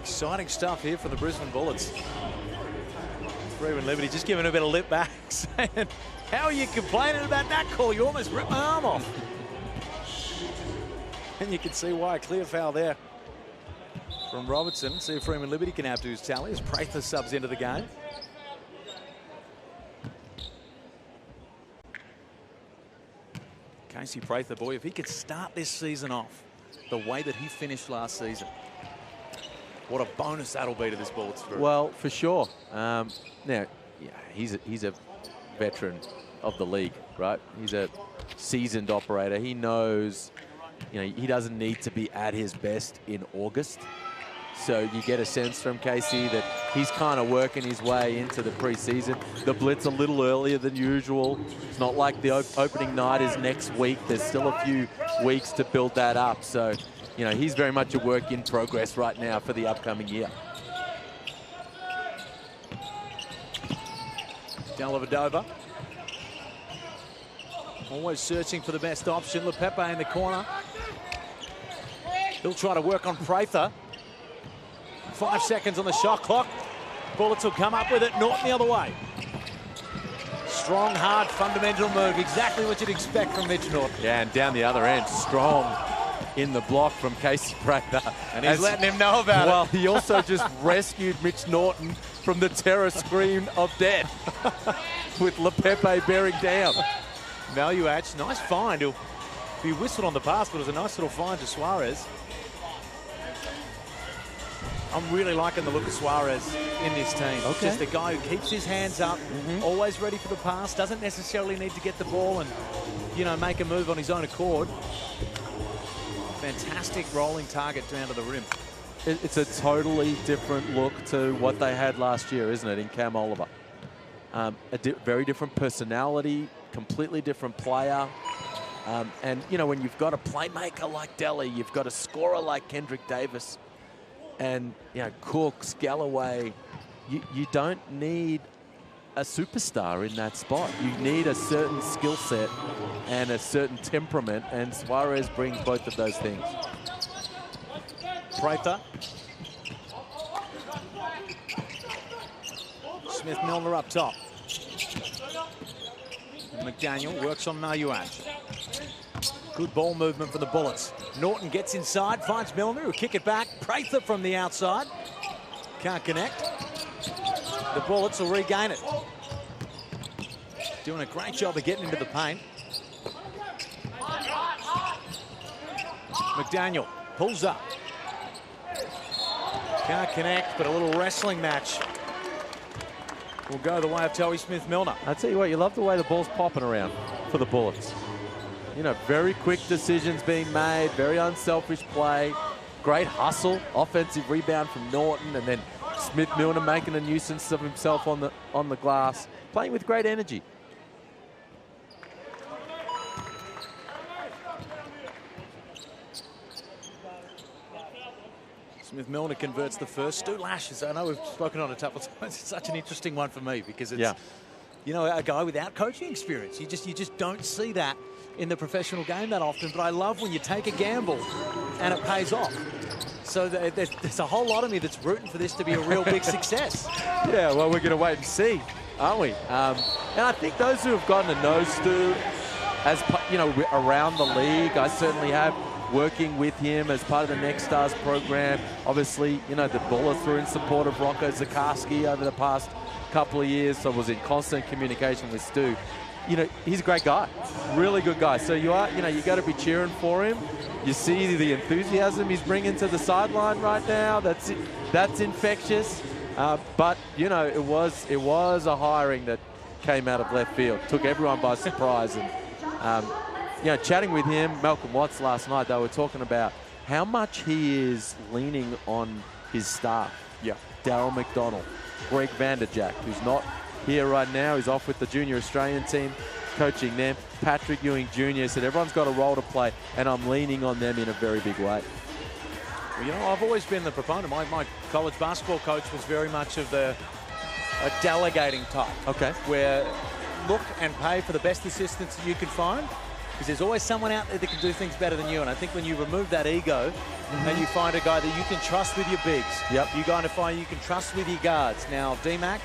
B: Exciting stuff here for the Brisbane Bullets. Freeman Liberty just giving a bit of lip back, saying, how are you complaining about that call? You almost ripped my arm off. And you can see why. A clear foul there from Robertson. See if Freeman Liberty can add to his tally as Prather subs into the game. Casey Prather, boy, if he could start this season off the way that he finished last season, what a bonus that'll be to this Bullets group.
G: Well, for sure. Now, yeah, he's a veteran of the league, right? He's a seasoned operator. He knows, you know, he doesn't need to be at his best in August. So you get a sense from Casey that he's kind of working his way into the preseason. The Blitz a little earlier than usual. It's not like the opening night is next week. There's still a few weeks to build that up. So, you know, he's very much a work in progress right now for the upcoming year.
B: Dellavedova. Always searching for the best option. Lepepe in the corner. He'll try to work on Prather. 5 seconds on the shot clock. Bullets will come up with it. Norton the other way. Strong, hard, fundamental move. Exactly what you'd expect from Mitch Norton.
G: Yeah, and down the other end, strong in the block from Casey Prather.
B: And he's letting him know about it.
G: Well, he also just rescued Mitch Norton from the terror scream of death with Lepepe bearing down.
B: Maluach, nice find. He'll be whistled on the pass, but it was a nice little find to Suarez. I'm really liking the look of Suarez in this team.
G: Okay.
B: Just a guy who keeps his hands up, always ready for the pass, doesn't necessarily need to get the ball and, you know, make a move on his own accord. Fantastic rolling target down to the rim.
G: It's a totally different look to what they had last year, isn't it, in Cam Oliver? Very different personality, completely different player. And, you know, when you've got a playmaker like Delhi, you've got a scorer like Kendrick Davis, and, you know, Cooks, Galloway, you don't need a superstar in that spot. You need a certain skill set and a certain temperament, and Suarez brings both of those things.
B: Prather. Smith-Milner up top. McDaniel works on Maluach. Good ball movement for the Bullets. Norton gets inside, finds Milner, who'll kick it back. Prather from the outside. Can't connect. The Bullets will regain it. Doing a great job of getting into the paint. McDaniel pulls up. Can't connect, but a little wrestling match will go the way of Toby Smith-Milner.
G: I tell you what, you love the way the ball's popping around for the Bullets. You know, very quick decisions being made, very unselfish play, great hustle, offensive rebound from Norton, and then Smith-Milner making a nuisance of himself on the glass, playing with great energy.
B: Smith-Milner converts the first. Stu Lashes, I know we've spoken on it a couple of times. It's such an interesting one for me because it's, you know, a guy without coaching experience. You just don't see that in the professional game that often. But I love when you take a gamble and it pays off. So there's a whole lot of me that's rooting for this to be a real big success.
G: Yeah, well, we're going to wait and see, aren't we? And I think those who have gotten to know Stu, as you know, around the league, I certainly have, working with him as part of the Next Stars program. Obviously, you know, the Bullets were in support of Rocco Zikarsky over the past couple of years, so I was in constant communication with Stu. You know, he's a great guy, really good guy. So you know, you got to be cheering for him. You see the enthusiasm he's bringing to the sideline right now. That's infectious. But you know, it was a hiring that came out of left field, took everyone by surprise. And you know, chatting with him, Malcolm Watts last night, they were talking about how much he is leaning on his staff.
B: Yeah,
G: Darryl McDonald, Greg Vanderjack, who's not here right now. He's off with the junior Australian team, coaching them. Patrick Ewing Jr. said everyone's got a role to play, and I'm leaning on them in a very big way.
B: Well, you know, I've always been the proponent. My college basketball coach was very much of a delegating type.
G: Okay.
B: Where look and pay for the best assistants that you can find, because there's always someone out there that can do things better than you. And I think when you remove that ego and you find a guy that you can trust with your bigs, you're going to find you can trust with your guards. Now, D-Mac,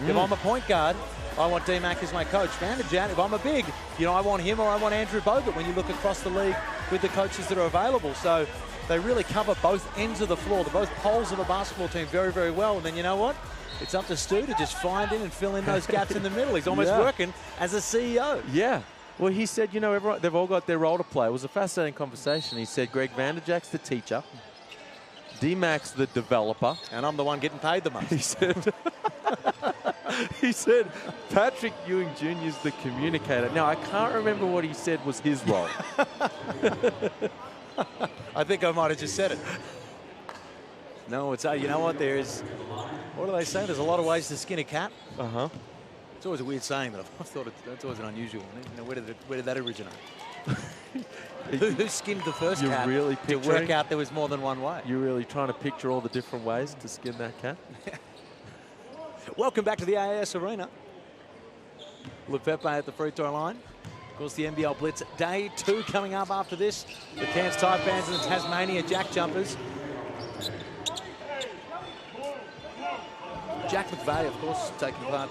B: if I'm a point guard, I want D-Mac as my coach. Vanderjagt, if I'm a big, you know, I want him or I want Andrew Bogut when you look across the league with the coaches that are available. So they really cover both ends of the floor, both poles of a basketball team very, very well. And then you know what? It's up to Stu to just find in and fill in those gaps in the middle. He's almost working as a CEO.
G: Yeah. Well, he said, you know, they've all got their role to play. It was a fascinating conversation. He said Greg Vanderjagt's the teacher, D-Mac's the developer,
B: and I'm the one getting paid the most.
G: He said Patrick Ewing Jr. is the communicator. Now, I can't remember what he said was his role.
B: I think I might have just said it. No, it's, you know what, what do they say? There's a lot of ways to skin a cat.
G: Uh-huh.
B: It's always a weird saying, but I thought that's always an unusual one. You know, where did that originate? Who skinned the first cat
G: really
B: to work out there was more than one way?
G: You're really trying to picture all the different ways to skin that cat?
B: Welcome back to the AIS Arena. Lepepe at the free throw line. Of course, the NBL Blitz Day 2 coming up after this. The Cairns Taipans and the Tasmania Jack Jumpers. Jack McVeigh, of course, taking part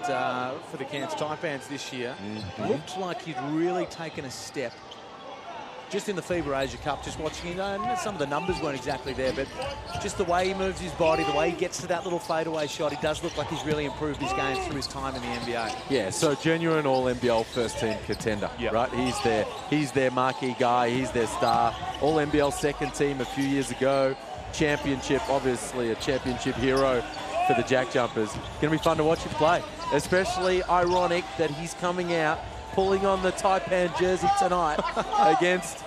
B: for the Cairns Taipans this year. Looked like he'd really taken a step just in the FIBA Asia Cup, just watching him. And some of the numbers weren't exactly there, but just the way he moves his body, the way he gets to that little fadeaway shot, he does look like he's really improved his game through his time in the NBA.
G: Yeah, so genuine all-NBL first-team contender, right? He's their marquee guy. He's their star. All-NBL second team a few years ago. Championship, obviously a championship hero for the Jack Jumpers. Going to be fun to watch him play. Especially ironic that he's coming out pulling on the Taipan jersey tonight against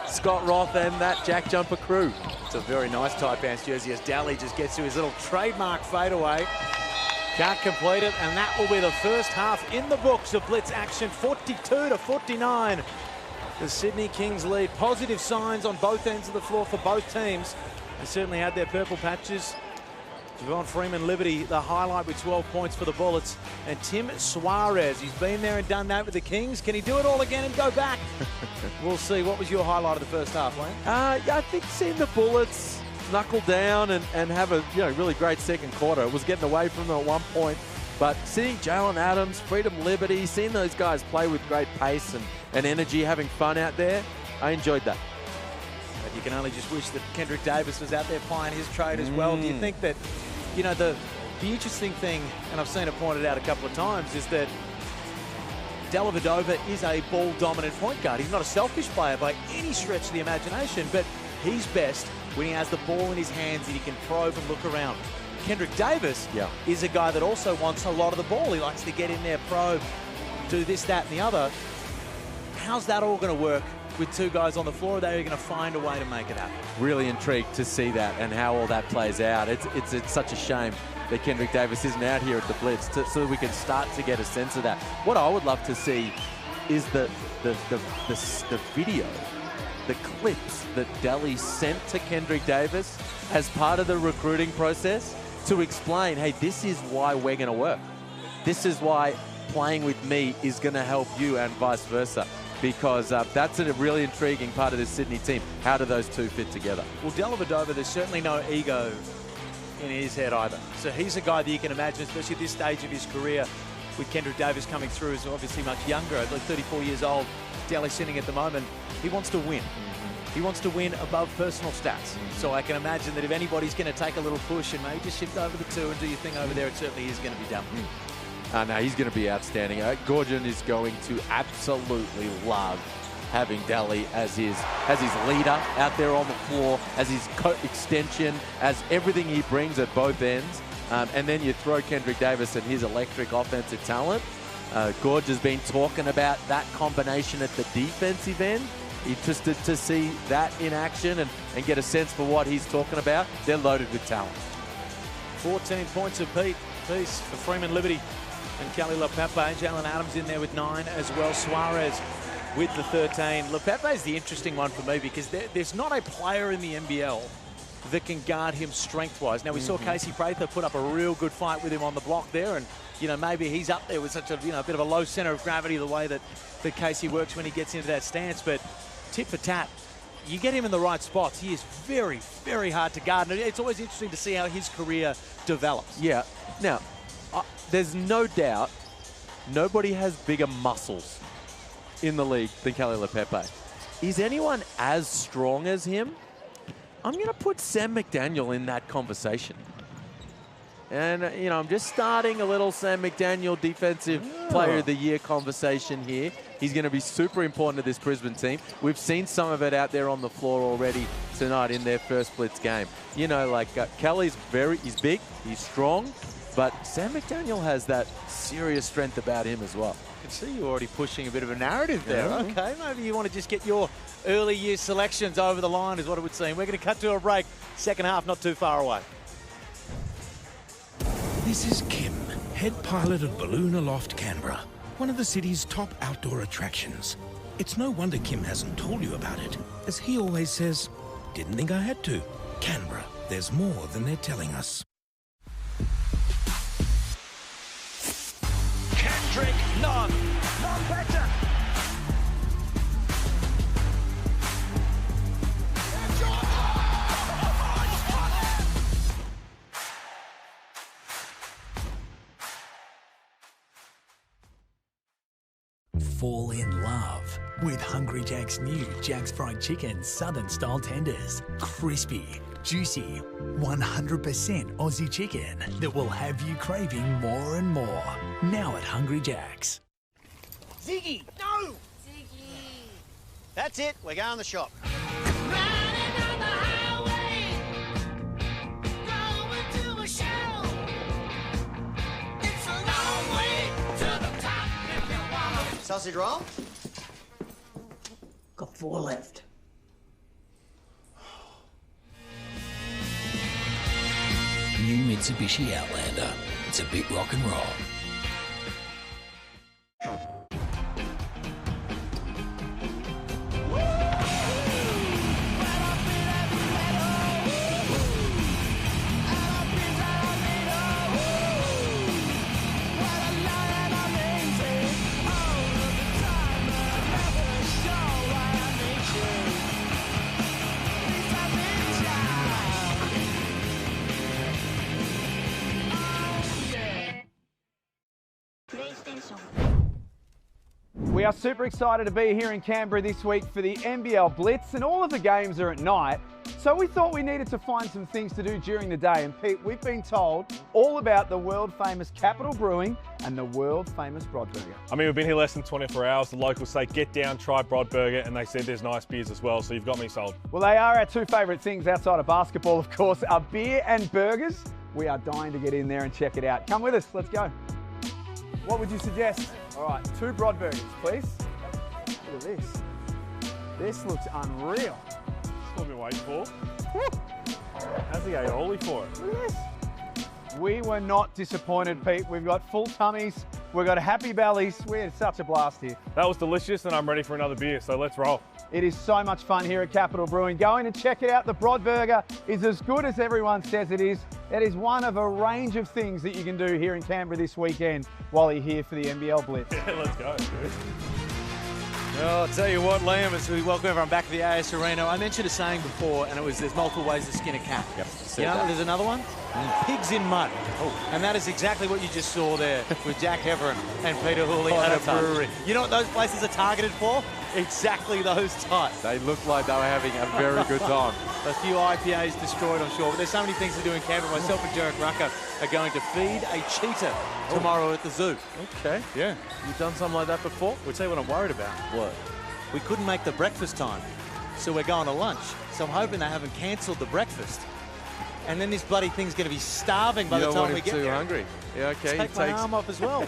G: Scott Roth and that Jack Jumper crew.
B: It's a very nice Taipans jersey as Dally just gets to his little trademark fadeaway. Can't complete it, and that will be the first half in the books of Blitz action, 42-49. The Sydney Kings lead. Positive signs on both ends of the floor for both teams. They certainly had their purple patches. Javon Freeman Liberty, the highlight with 12 points for the Bullets. And Tim Suarez, he's been there and done that with the Kings. Can he do it all again and go back? We'll see. What was your highlight of the first half, Wayne?
G: Yeah, I think seeing the Bullets knuckle down and have a really great second quarter. It was getting away from them at one point. But seeing Jalen Adams, Freedom Liberty, seeing those guys play with great pace and energy, having fun out there, I enjoyed that.
B: But you can only just wish that Kendrick Davis was out there plying his trade as well. Do you think that, you know, the interesting thing, and I've seen it pointed out a couple of times, is that Dellavedova is a ball-dominant point guard. He's not a selfish player by any stretch of the imagination, but He's best when he has the ball in his hands and he can probe and look around. Kendrick Davis is a guy that also wants a lot of the ball. He likes to get in there, probe, do this, that, and the other. How's that all going to work with two guys on the floor? They're going to find a way to make it happen.
G: Really intrigued to see that and how all that plays out. It's such a shame that Kendrick Davis isn't out here at the Blitz so that we can start to get a sense of that. What I would love to see is the video, the clips that Delhi sent to Kendrick Davis as part of the recruiting process to explain, hey, this is why we're going to work. This is why playing with me is going to help you and vice versa. Because that's a really intriguing part of this Sydney team. How do those two fit together?
B: Well, Dellavedova, there's certainly no ego in his head either. So he's a guy that you can imagine, especially at this stage of his career, with Kendrick Davis coming through, is obviously much younger, like 34 years old. Delhi sitting at the moment. He wants to win. He wants to win above personal stats. So I can imagine that if anybody's going to take a little push and maybe just shift over the two and do your thing over there, it certainly is going to be done.
G: No, he's going to be outstanding. Gordon is going to absolutely love having Delhi as his leader out there on the floor, as his extension, as everything he brings at both ends. And then you throw Kendrick Davis and his electric offensive talent. Gorge has been talking about that combination at the defensive end. Interested to see that in action and get a sense for what he's talking about. They're loaded with talent.
B: 14 points apiece for Freeman Liberty and Kelly Lepepe. Jalen Adams in there with 9 as well. Suarez with the 13. Lepepe is the interesting one for me because there's not a player in the NBL that can guard him strength-wise. Now, we saw Casey Prather put up a real good fight with him on the block there, and, you know, maybe he's up there with such a, you know, a bit of a low center of gravity the way that Casey works when he gets into that stance. But tit for tat, you get him in the right spots, he is very, very hard to guard. And it's always interesting to see how his career develops.
G: Yeah. Now, there's no doubt nobody has bigger muscles in the league than Kelly Lepepe. Is anyone as strong as him? I'm going to put Sam McDaniel in that conversation. And, you know, I'm just starting a little Sam McDaniel Defensive Player of the Year conversation here. He's going to be super important to this Brisbane team. We've seen some of it out there on the floor already tonight in their first Blitz game. You know, like Kelly's he's big, he's strong, but Sam McDaniel has that serious strength about him as well.
B: I can see you already pushing a bit of a narrative there. Yeah. Okay, maybe you want to just get your early year selections over the line is what it would seem. We're going to cut to a break. Second half not too far away.
C: This is Kim, head pilot of Balloon Aloft Canberra, one of the city's top outdoor attractions. It's no wonder Kim hasn't told you about it, as he always says, didn't think I had to. Canberra, there's more than they're telling us.
E: Kendrick Nunn. Not better.
I: Fall in love with Hungry Jack's new Jack's Fried Chicken Southern Style Tenders. Crispy, juicy, 100% Aussie chicken that will have you craving more and more. Now at Hungry Jack's.
B: Ziggy, no! Ziggy. That's it, we're going to the shop. Sausage roll?
J: Got 4 left.
I: New Mitsubishi Outlander. It's a bit rock and roll.
K: We are super excited to be here in Canberra this week for the NBL Blitz, and all of the games are at night. So we thought we needed to find some things to do during the day. And Pete, we've been told all about the world famous Capital Brewing and the world famous Brodburger.
H: I mean, we've been here less than 24 hours. The locals say, get down, try Brodburger, and they said there's nice beers as well, so you've got me sold.
K: Well, they are our two favourite things outside of basketball, of course, are beer and burgers. We are dying to get in there and check it out. Come with us, let's go. What would you suggest? All right, 2 Brodburgers, please. Look at this. This looks unreal.
H: That's what we've been waiting for. How's the aioli for it?
K: Look at this. We were not disappointed, Pete. We've got full tummies. We've got happy bellies. We had such a blast here.
H: That was delicious, and I'm ready for another beer, so let's roll.
K: It is so much fun here at Capital Brewing. Go in and check it out. The Brodburger is as good as everyone says it is. It is one of a range of things that you can do here in Canberra this weekend while you're here for the NBL Blitz.
H: Yeah, let's go.
B: Well, I'll tell you what, Liam, as we welcome everyone back to the AS Arena, I mentioned a saying before, and it was there's multiple ways to skin a cat.
G: Yep,
B: You know, there's another one, pigs in mud.
G: Oh.
B: And that is exactly what you just saw there with Jack Heverin and Peter Hooley at a brewery. You know what those places are targeted for? Exactly those types.
G: They look like they were having a very good time.
B: A few IPAs destroyed, I'm sure, but there's so many things to do in Canberra. Myself and Derek Rucker are going to feed a cheetah tomorrow at the zoo.
G: Okay.
B: Yeah.
G: You've done something like that before?
B: We'll tell you what I'm worried about.
G: What?
B: We couldn't make the breakfast time, so we're going to lunch. So I'm hoping they haven't cancelled the breakfast. And then this bloody thing's going to be starving by the time we get there.
G: too hungry. Yeah, okay.
B: Take my arm off as well.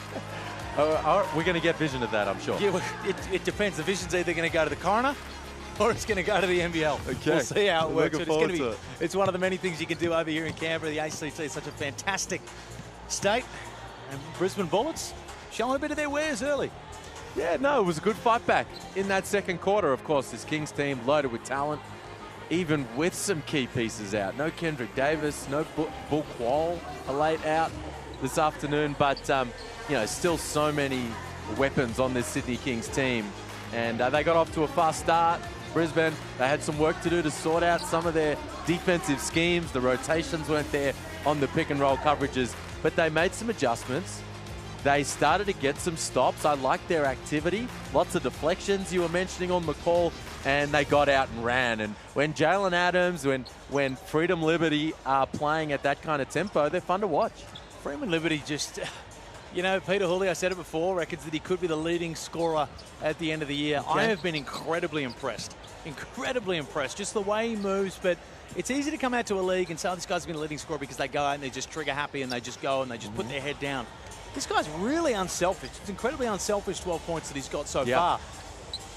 G: We're going to get vision of that, I'm sure.
B: Yeah, well, it depends. The vision's either going to go to the coroner or it's going to go to the NBL.
G: Okay.
B: We'll see how it works.
G: Looking forward to it.
B: It's one of the many things you can do over here in Canberra. The ACT is such a fantastic state. And Brisbane Bullets showing a bit of their wares early.
G: Yeah, no, it was a good fight back in that second quarter. Of course, this Kings team loaded with talent, even with some key pieces out. No Kendrick Davis, no Bull Quall late out this afternoon, but you know, still so many weapons on this Sydney Kings team. And they got off to a fast start. Brisbane, they had some work to do to sort out some of their defensive schemes. The rotations weren't there on the pick and roll coverages, but they made some adjustments. They started to get some stops. I like their activity. Lots of deflections you were mentioning on McCall, and they got out and ran. And when Jalen Adams, when Freedom Liberty are playing at that kind of tempo, they're fun to watch.
B: Freeman Liberty just, you know, Peter Hooley, I said it before, reckons that he could be the leading scorer at the end of the year.
G: Okay.
B: I have been incredibly impressed. Incredibly impressed. Just the way he moves, but it's easy to come out to a league and say, oh, this guy's been a leading scorer because they go out and they're just trigger happy and they just go and they just put their head down. This guy's really unselfish. It's incredibly unselfish 12 points that he's got so far.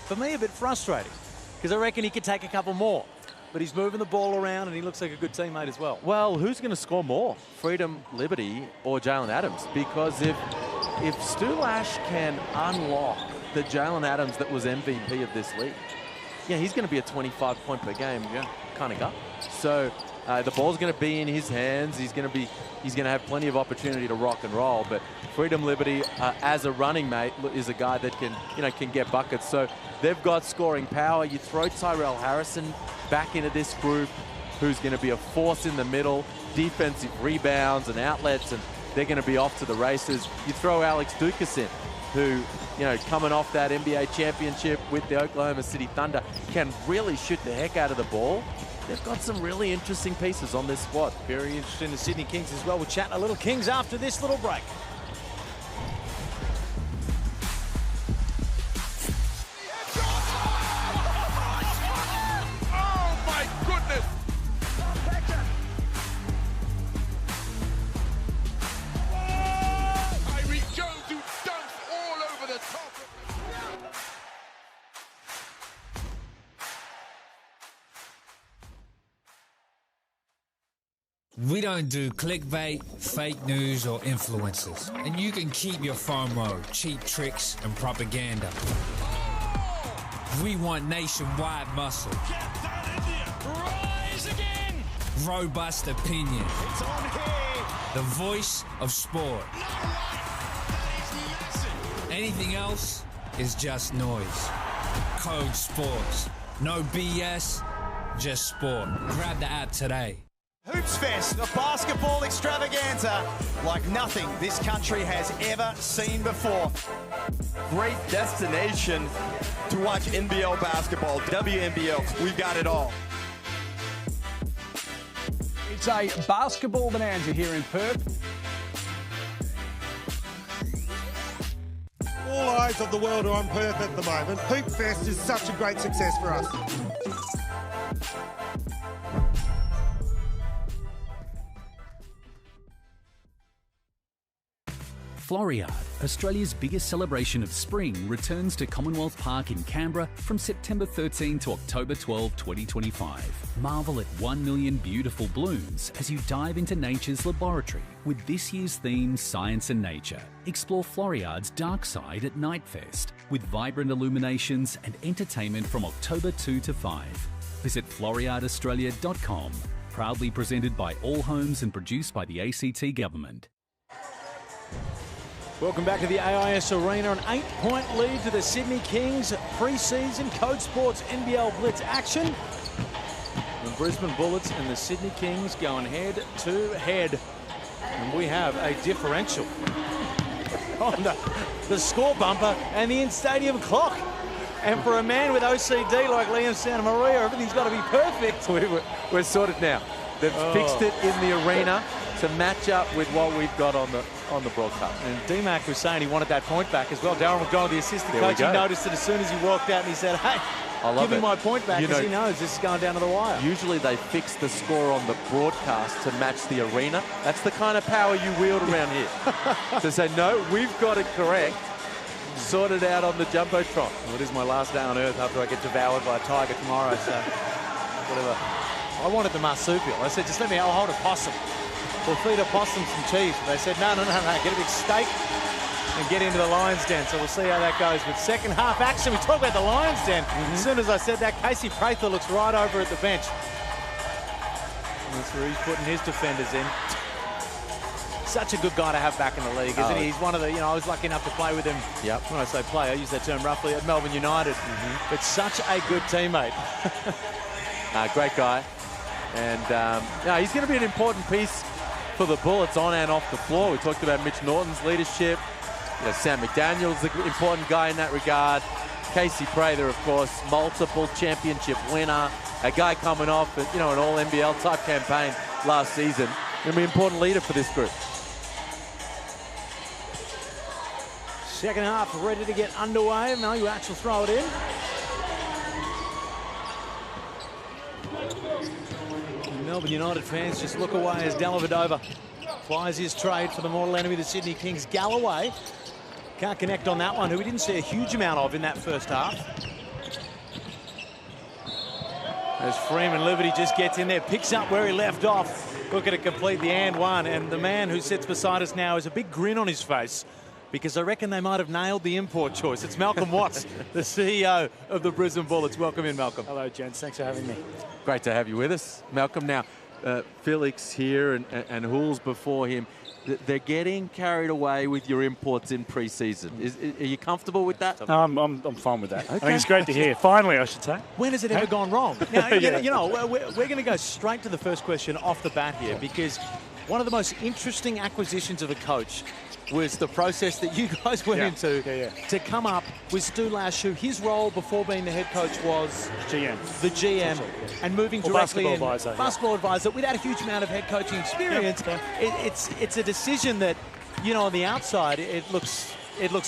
B: For me, a bit frustrating because I reckon he could take a couple more. But he's moving the ball around and he looks like a good teammate as well.
G: Well, who's going to score more, Freedom Liberty or Jalen Adams? Because if Stu Lash can unlock the Jalen Adams that was MVP of this league, yeah, he's going to be a 25-point per game kind of guy. So the ball's going to be in his hands. He's going to have plenty of opportunity to rock and roll. But Freedom Liberty, as a running mate, is a guy that can get buckets. So they've got scoring power. You throw Tyrell Harrison back into this group, who's going to be a force in the middle, defensive rebounds and outlets, and they're going to be off to the races. You throw Alex Dukas in, who, you know, coming off that NBA championship with the Oklahoma City Thunder, can really shoot the heck out of the ball. They've got some really interesting pieces on this squad.
B: Very interesting, the Sydney Kings as well. We'll chat a little Kings after this little break.
E: Oh my goodness! Tyreek Jones who dunks all over the top.
D: We don't do clickbait, fake news, or influencers. And you can keep your FOMO, cheap tricks, and propaganda. We want nationwide muscle.
E: Rise again!
D: Robust opinion.
E: It's on here!
D: The voice of sport.
E: That is massive!
D: Anything else is just noise. Code Sports. No BS, just sport. Grab the app today.
A: Hoops Fest, a basketball extravaganza like nothing this country has ever seen before.
J: Great destination to watch NBL basketball, WNBL. We've got it all.
K: It's a basketball bonanza here in Perth.
L: All eyes of the world are on Perth at the moment. Hoop Fest is such a great success for us.
M: Floriade, Australia's biggest celebration of spring, returns to Commonwealth Park in Canberra from September 13 to October 12, 2025. Marvel at 1 million beautiful blooms as you dive into nature's laboratory with this year's theme, Science and Nature. Explore Floriade's dark side at Nightfest with vibrant illuminations and entertainment from October 2 to 5. Visit floriadeaustralia.com. Proudly presented by All Homes and produced by the ACT Government.
B: Welcome back to the AIS Arena. An 8-point lead to the Sydney Kings pre-season Code Sports NBL Blitz action. The Brisbane Bullets and the Sydney Kings going head to head. And we have a differential on the score bumper and the in-stadium clock. And for a man with OCD like Liam Santa Maria, everything's got to be perfect.
G: We're sorted now. They've fixed it in the arena to match up with what we've got on the broadcast.
B: And D-Mac was saying he wanted that point back as well. Darryl McDonald, the assistant coach, he noticed it as soon as he walked out and he said, hey, give me my point back, because he knows this is going down to the wire.
G: Usually they fix the score on the broadcast to match the arena. That's the kind of power you wield around here. To say, no, we've got it correct. Sort it out on the Jumbotron.
B: Well, it is my last day on Earth after I get devoured by a tiger tomorrow, so whatever. I wanted the marsupial. I said, just let me, I'll hold a possum. We'll feed a possum some cheese. But they said, no, get a big steak and get into the Lions' Den. So we'll see how that goes. With second half action, we talk about the Lions' Den. As soon as I said that, Casey Prather looks right over at the bench. And that's where he's putting his defenders in. Such a good guy to have back in the league, isn't he? He's one of the, I was lucky enough to play with him. Yep. When I say play, I use that term roughly, at Melbourne United. But such a good teammate.
G: Great guy. And he's going to be an important piece for the Bullets on and off the floor. We talked about Mitch Norton's leadership. Sam McDaniel's the important guy in that regard. Casey Prather, of course, multiple championship winner. A guy coming off, an all-NBL type campaign last season. Going to be an important leader for this group.
B: Second half ready to get underway. Maluach will throw it in. Melbourne United fans just look away as Dellavedova flies his trade for the mortal enemy, the Sydney Kings. Galloway can't connect on that one, who we didn't see a huge amount of in that first half. As Freeman Liberty just gets in there, picks up where he left off, looking to complete the and one. And the man who sits beside us now has a big grin on his face, because I reckon they might have nailed the import choice. It's Malcolm Watts, the CEO of the Brisbane Bullets. Welcome in, Malcolm.
N: Hello, gents. Thanks for having me.
G: Great to have you with us, Malcolm. Now, Felix here and Hools before him, they're getting carried away with your imports in pre-season. Are you comfortable with that?
N: I'm fine with that. Okay. I think it's great to hear. Finally, I should say.
B: When has it ever gone wrong? Now, we're going to go straight to the first question off the bat here, because one of the most interesting acquisitions of a coach was the process that you guys went into to come up with Stu Lash, who his role before being the head coach was
N: GM.
B: The GM, and moving directly in.
N: Basketball
B: advisor, without a huge amount of head coaching experience. It's a decision that, on the outside it looks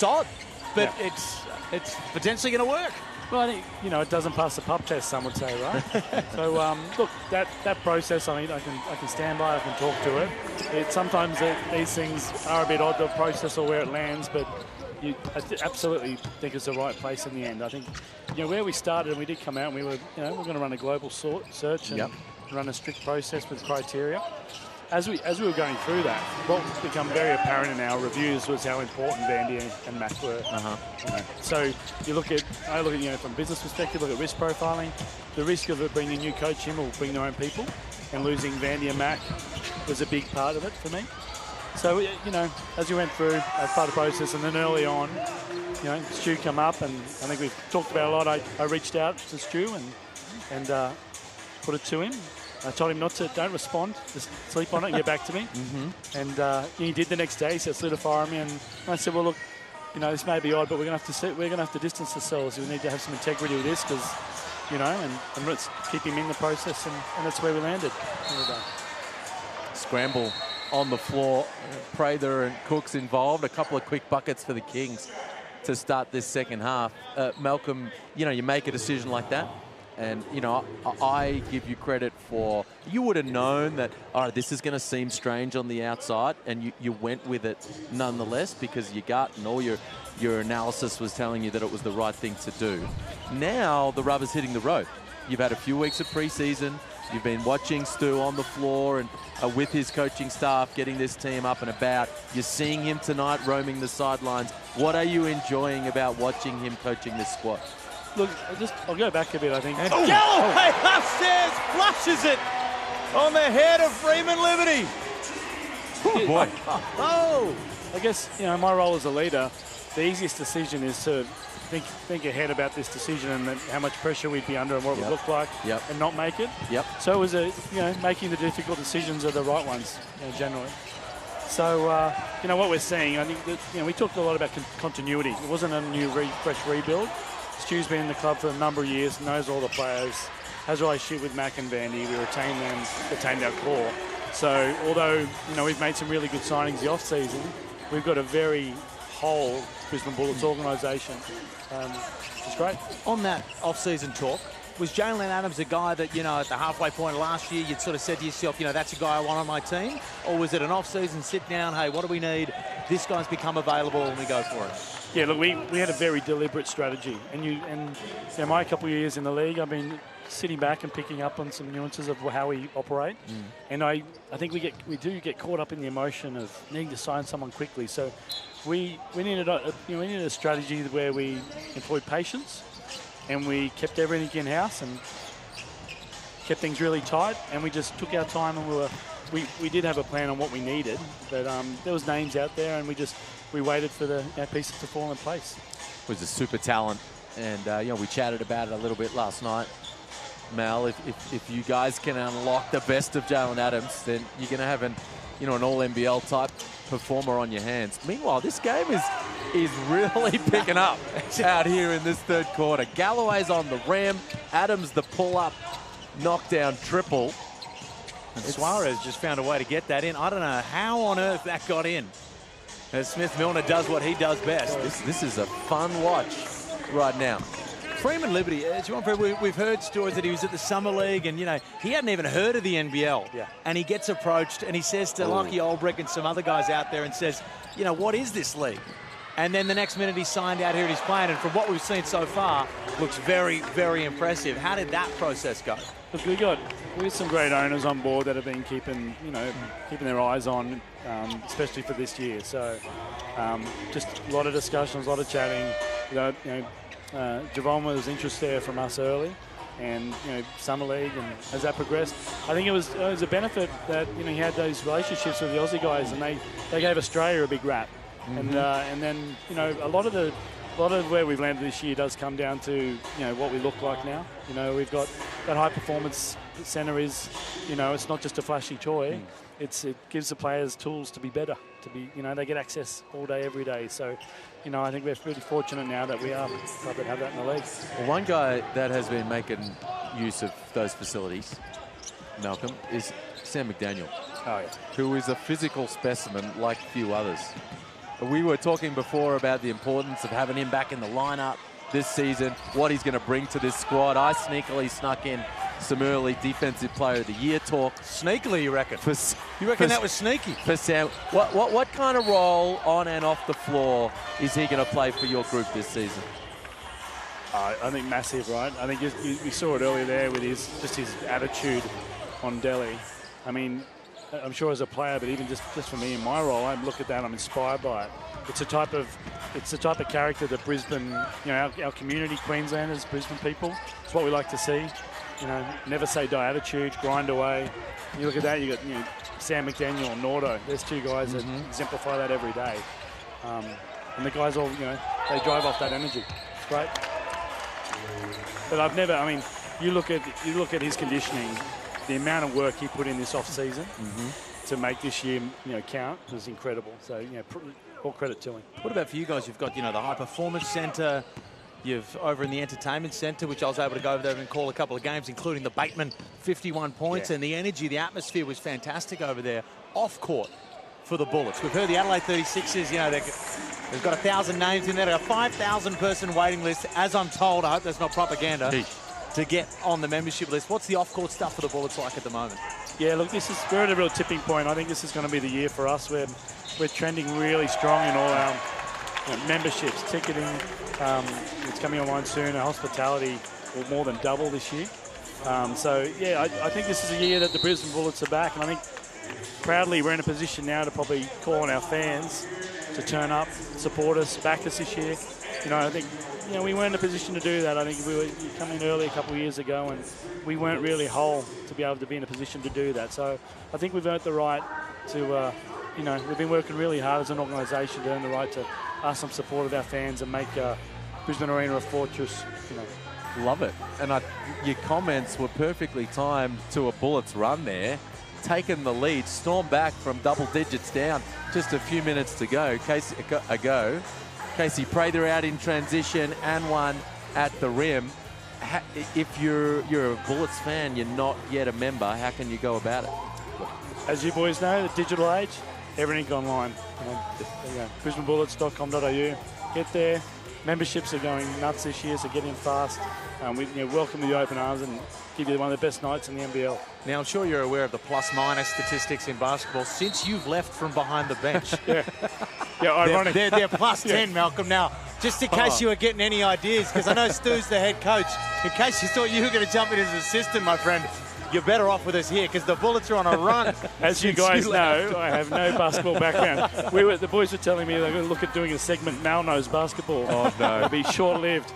B: odd, but it's potentially going to work.
N: Well, I think, it doesn't pass the pub test, some would say, right? So, look, that process, I can stand by, I can talk to it. Sometimes these things are a bit odd, the process or where it lands, but I absolutely think it's the right place in the end. I think, where we started, and we did come out, and we were, we're going to run a global search and run a strict process with criteria. As we were going through that, what became very apparent in our reviews was how important Vandy and Mac were. So I look at from a business perspective, look at risk profiling. The risk of bringing a new coach in will bring their own people, and losing Vandy and Mac was a big part of it for me. So as we went through as part of the process, and then early on, Stu come up, and I think we've talked about a lot. I reached out to Stu and put it to him. I told him don't respond, just sleep on it and get back to me. And he did the next day. He said, solidify me. And I said, well, look, this may be odd, but we're going to have to distance ourselves. We need to have some integrity with this, because, and let's keep him in the process. And that's where we landed.
G: scramble on the floor. Prather and Cook's involved. A couple of quick buckets for the Kings to start this second half. Malcolm, you know, you make a decision like that, and, you know, I give you credit for, you would have known that, all right, this is going to seem strange on the outside, and you went with it nonetheless because your gut and all your analysis was telling you that it was the right thing to do. Now the rubber's hitting the road. You've had a few weeks of preseason. You've been watching Stu on the floor and with his coaching staff, getting this team up and about. You're seeing him tonight roaming the sidelines. What are you enjoying about watching him coaching this squad?
N: Look, I'll go back a bit, I think.
B: And Galloway upstairs flushes it on the head of Freeman Liberty.
N: Oh,
G: boy.
B: Oh!
N: I guess, you know, my role as a leader, the easiest decision is to think ahead about this decision and how much pressure we'd be under and what it would look like and not make it. So it was making the difficult decisions are the right ones, you know, generally. So, you know, what we're seeing, I think that, you know, we talked a lot about continuity. It wasn't a new fresh rebuild. Stu's been in the club for a number of years, knows all the players, has a relationship with Mac and Vandy. We retain them, retained our core. So although, you know, we've made some really good signings the off-season, we've got a very whole Brisbane Bullets organisation. It's great.
B: On that off-season talk, was Jalen Adams a guy that, you know, at the halfway point last year, you'd sort of said to yourself, you know, that's a guy I want on my team? Or was it an off-season sit down, hey, what do we need? This guy's become available and we go for it?
N: Yeah, look, we had a very deliberate strategy. And you know, my couple of years in the league, I've been sitting back and picking up on some nuances of how we operate. And I think we do get caught up in the emotion of needing to sign someone quickly. So we needed a strategy where we employed patience and we kept everything in-house and kept things really tight, and we just took our time, and we did have a plan on what we needed, but there was names out there, and we waited for the pieces to fall in place.
G: It was a super talent, and you know, we chatted about it a little bit last night. Mal, if you guys can unlock the best of Jalen Adams, then you're going to have an all-NBL type performer on your hands. Meanwhile, this game is really picking up out here in this third quarter. Galloway's on the rim, Adams the pull-up, knockdown triple.
B: And Suarez just found a way to get that in. I don't know how on earth that got in. As Smith-Milner does what he does best.
G: This is a fun watch right now.
B: Freeman Liberty, we've heard stories that he was at the Summer League and, you know, he hadn't even heard of the NBL. And he gets approached and he says to Lockie Olbrich and some other guys out there and says, you know, what is this league? And then the next minute he's signed out here and he's playing, and from what we've seen so far, looks very, very impressive. How did that process go?
N: Look, we got some great owners on board that have been keeping their eyes on, especially for this year. So just a lot of discussions, a lot of chatting. Javon was interested there from us early, and Summer League, and as that progressed, I think it was a benefit that he had those relationships with the Aussie guys, and they gave Australia a big rap. And then a lot of where we've landed this year does come down to what we look like now. We've got that high performance center is it's not just a flashy toy. It gives the players tools to be better, to be they get access all day every day. So I think we're really fortunate now that we are club that have that in the league.
G: Well, one guy that has been making use of those facilities, Malcolm, is Sam McDaniel, who is a physical specimen like few others. We were talking before about the importance of having him back in the lineup this season, what he's going to bring to this squad. I sneakily snuck in some early Defensive Player of the Year talk.
B: Sneakily, you reckon? You reckon that was sneaky?
G: For Sam, what kind of role on and off the floor is he going to play for your group this season?
N: I think massive, right? I think we saw it earlier there with his attitude on Delhi. I mean, I'm sure as a player, but even just for me in my role, I look at that, I'm inspired by it. It's the type of character that Brisbane, our community, Queenslanders, Brisbane people, it's what we like to see. Never say die attitude, grind away. You look at that, you got Sam McDaniel and Nordo. There's two guys that exemplify that every day. And the guys all, they drive off that energy. It's great. But you look at his conditioning, the amount of work he put in this off season to make this year count was incredible. So all credit to him.
B: What about for you guys? You've got the high performance centre.
G: You've over in the entertainment centre, which I was able to go over there and call a couple of games, including the Bateman 51 points, and the energy, the atmosphere was fantastic over there off court for the Bullets. We've heard the Adelaide 36ers, you know, they've got 1,000 names in there. They've got a 5,000 person waiting list, as I'm told. I hope that's not propaganda, to get on the membership list. What's the off-court stuff for the Bullets like at the moment?
N: Yeah, look, we're at a real tipping point. I think this is going to be the year for us. We're trending really strong in all our memberships, ticketing. It's coming online soon. Our hospitality will more than double this year. So, yeah, I think this is a year that the Brisbane Bullets are back. And I think proudly we're in a position now to probably call on our fans to turn up, support us, back us this year. You know, I think, you know, we weren't in a position to do that. I think we were coming in early a couple of years ago and we weren't really whole to be able to be in a position to do that. So I think we've earned the right to, you know, we've been working really hard as an organisation to earn the right to ask some support of our fans and make Brisbane Arena a fortress, you know.
G: Love it. And your comments were perfectly timed to a Bullets run there. Taken the lead, stormed back from double digits down, just a few minutes to go. Casey Prather out in transition and one at the rim. If you're a Bullets fan, you're not yet a member, how can you go about it?
N: As you boys know, the digital age, everything online. BrisbaneBullets.com.au. Get there. Memberships are going nuts this year, so get in fast. We welcome the open arms and give you one of the best nights in the NBL.
G: Now, I'm sure you're aware of the plus-minus statistics in basketball since you've left from behind the bench.
N: Yeah, ironic.
B: They're plus 10, Malcolm. Now, just in case you were getting any ideas, because I know Stu's the head coach, in case you thought you were going to jump in as an assistant, my friend, you're better off with us here because the Bullets are on a run.
N: As you guys know, I have no basketball background. The boys were telling me they're going to look at doing a segment, Mal Knows Basketball.
G: Oh, no.
N: It'll be short-lived.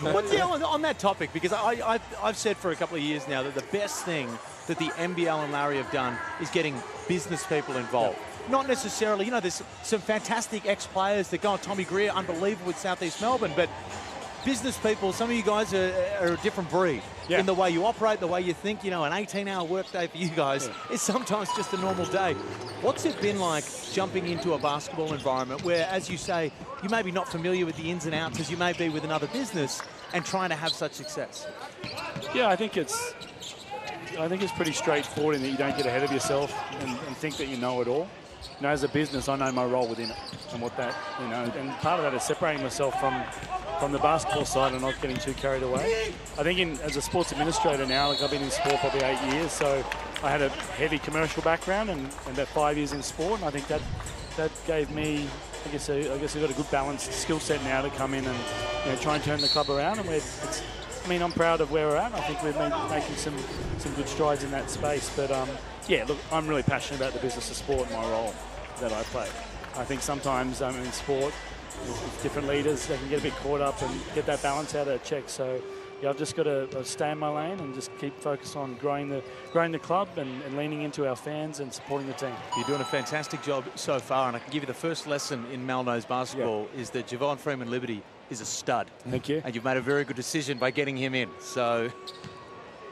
G: On that topic, because I've said for a couple of years now that the best thing that the NBL and Larry have done is getting business people involved. Not necessarily, you know, there's some fantastic ex-players that go on. Tommy Greer, unbelievable with Southeast Melbourne, but business people, some of you guys are a different breed in the way you operate, the way you think. You know, an 18-hour workday for you guys is sometimes just a normal day. What's it been like jumping into a basketball environment where, as you say, you may be not familiar with the ins and outs as you may be with another business and trying to have such success?
N: Yeah, I think it's pretty straightforward in that you don't get ahead of yourself and think that you know it all. You know, as a business, I know my role within it and what that, you know, and part of that is separating myself from the basketball side and not getting too carried away. I think as a sports administrator now, like I've been in sport probably 8 years, so I had a heavy commercial background and about 5 years in sport, and I think that gave me, I guess I've got a good balanced skill set now to come in and, you know, try and turn the club around. And I'm proud of where we're at. I think we've been making some good strides in that space. But yeah, look, I'm really passionate about the business of sport and my role that I play. I think sometimes in sport, with different leaders, they can get a bit caught up and get that balance out of check. So yeah, I've just got to stay in my lane and just keep focused on growing the club and leaning into our fans and supporting the team.
G: You're doing a fantastic job so far, and I can give you the first lesson in Mal Knows Basketball is that Javon Freeman-Liberty is a stud.
N: Thank you.
G: And you've made a very good decision by getting him in. So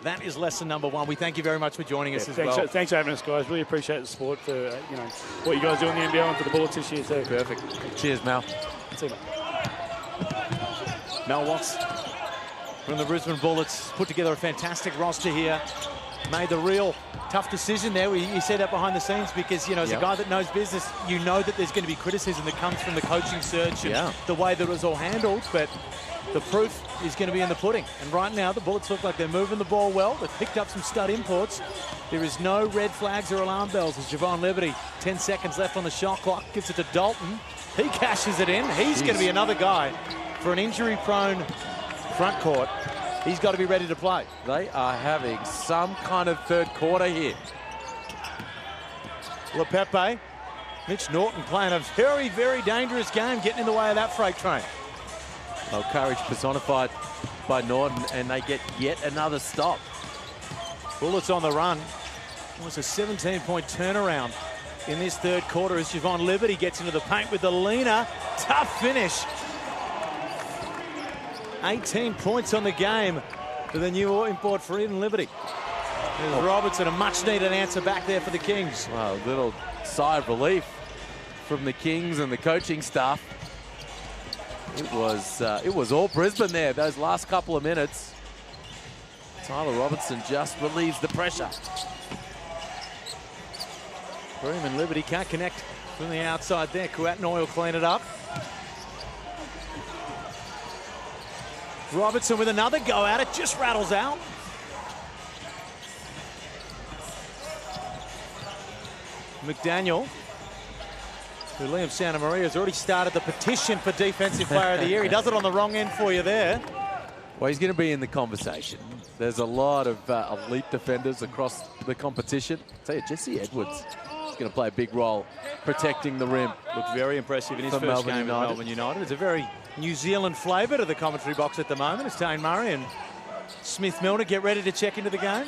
G: that is lesson number one. We thank you very much for joining us as well.
N: Thanks for having us, guys. Really appreciate the support for you know what you guys do in the NBL and for the Bullets this year too.
G: Perfect. Cheers, Mal.
N: See you, mate.
G: Mel Watts from the Brisbane Bullets put together a fantastic roster here. Made the real tough decision there. He said that behind the scenes because, you know, as a guy that knows business, you know that there's going to be criticism that comes from the coaching search and the way that it was all handled, but the proof is going to be in the pudding. And right now, the Bullets look like they're moving the ball well. They've picked up some stud imports. There is no red flags or alarm bells as Javon Liberty, 10 seconds left on the shot clock, gives it to Dalton. He cashes it in. He's going to be another guy for an injury-prone front court. He's got to be ready to play. They are having some kind of third quarter here. LePepe, Mitch Norton playing a very, very dangerous game, getting in the way of that freight train. Well, courage personified by Norton, and they get yet another stop. Bullets on the run. It was a 17-point turnaround in this third quarter as Javon Liberty gets into the paint with the leaner. Tough finish. 18 points on the game for the new import for Eden Liberty. There's Robertson, a much-needed answer back there for the Kings. Wow, a little sigh of relief from the Kings and the coaching staff. It was all Brisbane there, those last couple of minutes. Tyler Robinson just relieves the pressure.
B: Broome and Liberty can't connect from the outside there. Kouatnoy will clean it up. Robertson with another go at it, just rattles out. McDaniel, who Liam Santa Maria has already started the petition for Defensive Player of the Year. He does it on the wrong end for you there.
G: Well, he's going to be in the conversation. There's a lot of elite defenders across the competition. I'll tell you, Jesse Edwards is going to play a big role protecting the rim.
B: Looked very impressive in his first
G: Melbourne
B: game with
G: United.
B: Melbourne United. It's a very New Zealand flavour to the commentary box at the moment. It's Dane Murray and Smith Milner get ready to check into the game.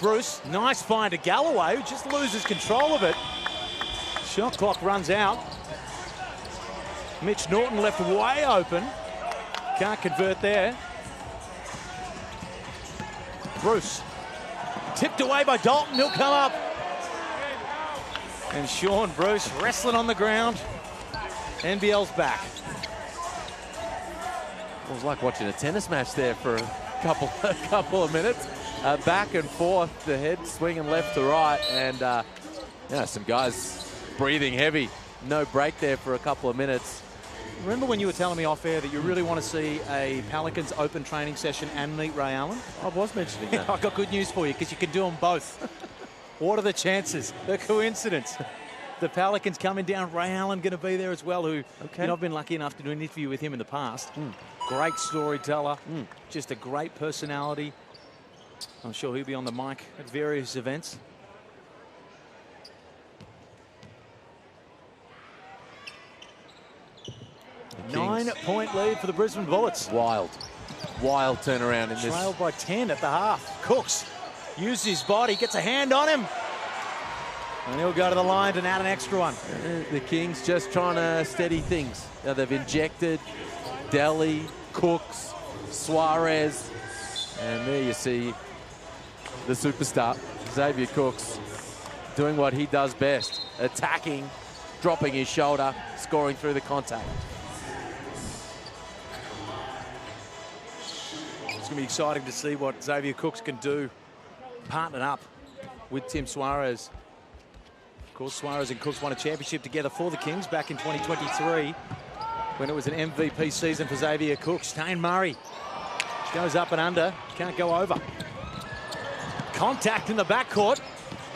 B: Bruce, nice find to Galloway, who just loses control of it. Shot clock runs out. Mitch Norton left way open. Can't convert there. Bruce, tipped away by Dalton, he'll come up. And Sean Bruce wrestling on the ground. NBL's back.
G: It was like watching a tennis match there for a couple of minutes. Back and forth, the head swinging left to right, and some guys breathing heavy. No break there for a couple of minutes.
B: Remember when you were telling me off air that you really want to see a Pelicans open training session and meet Ray Allen?
G: I was mentioning that.
B: I've got good news for you because you can do them both. What are the chances? The coincidence. The Pelicans coming down. Ray Allen going to be there as well, who I've been lucky enough to do an interview with him in the past. Great storyteller, just a great personality. I'm sure he'll be on the mic at various events.
G: The
B: 9-point lead for the Brisbane Bullets.
G: Wild turnaround in this.
B: Trailed by 10 at the half. Cooks uses his body, gets a hand on him. And he'll go to the line and add an extra one.
G: The Kings just trying to steady things. Now they've injected Delhi, Cooks, Suarez, and there you see the superstar, Xavier Cooks, doing what he does best, attacking, dropping his shoulder, scoring through the contact.
B: It's going to be exciting to see what Xavier Cooks can do, partnered up with Tim Suarez. Of course, Suarez and Cooks won a championship together for the Kings back in 2023 when it was an MVP season for Xavier Cooks. Dane Murray goes up and under, can't go over. Contact in the backcourt.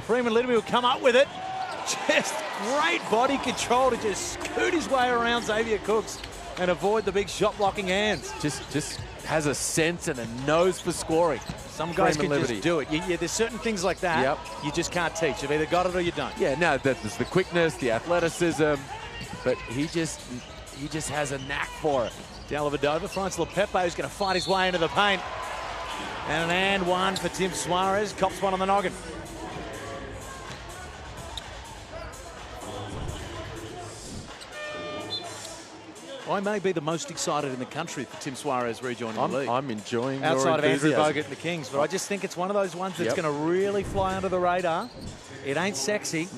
B: Freeman Liddy will come up with it. Just great body control to just scoot his way around Xavier Cooks and avoid the big shot blocking hands.
G: Just has a sense and a nose for scoring.
B: Some guys can just do it. There's certain things like that you just can't teach. You've either got it or you don't.
G: Yeah, no, there's the quickness, the athleticism, but he just has a knack for it.
B: Dellavedova finds Lepepe, who's going to fight his way into the paint. And an and one for Tim Suarez. Cops one on the noggin. I may be the most excited in the country for Tim Suarez rejoining the league.
G: I'm enjoying
B: outside of Andrew
G: enthusiasm.
B: Bogut and the Kings, but I just think it's one of those ones that's going to really fly under the radar. It ain't sexy,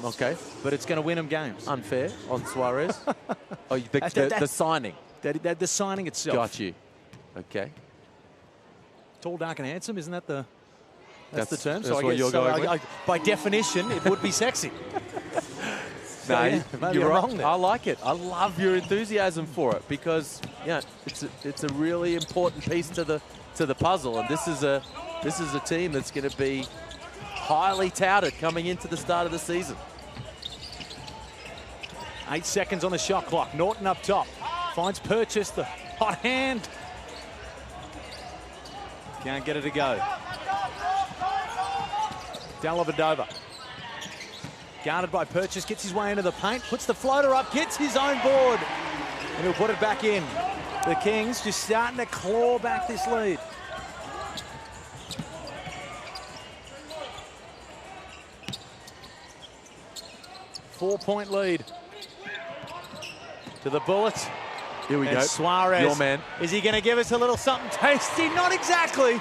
B: but it's going to win them games.
G: Unfair on Suarez. The signing.
B: The signing itself.
G: Got you. Okay.
B: Tall, dark, and handsome, isn't that the... That's the term.
G: That's what you're going with?
B: By definition, it would be sexy.
G: No, you're
B: wrong there.
G: I like it. I love your enthusiasm for it because it's a really important piece to the puzzle, and this is a team that's going to be highly touted coming into the start of the season.
B: 8 seconds on the shot clock. Norton up top finds Purchase, the hot hand. Can't get it to go. Dellavedova. Guarded by Purchase, gets his way into the paint, puts the floater up, gets his own board, and he'll put it back in. The Kings just starting to claw back this lead. Four-point lead to the Bullets.
G: Here we go.
B: Suarez.
G: Your man.
B: Is he going to give us a little something tasty? Not exactly.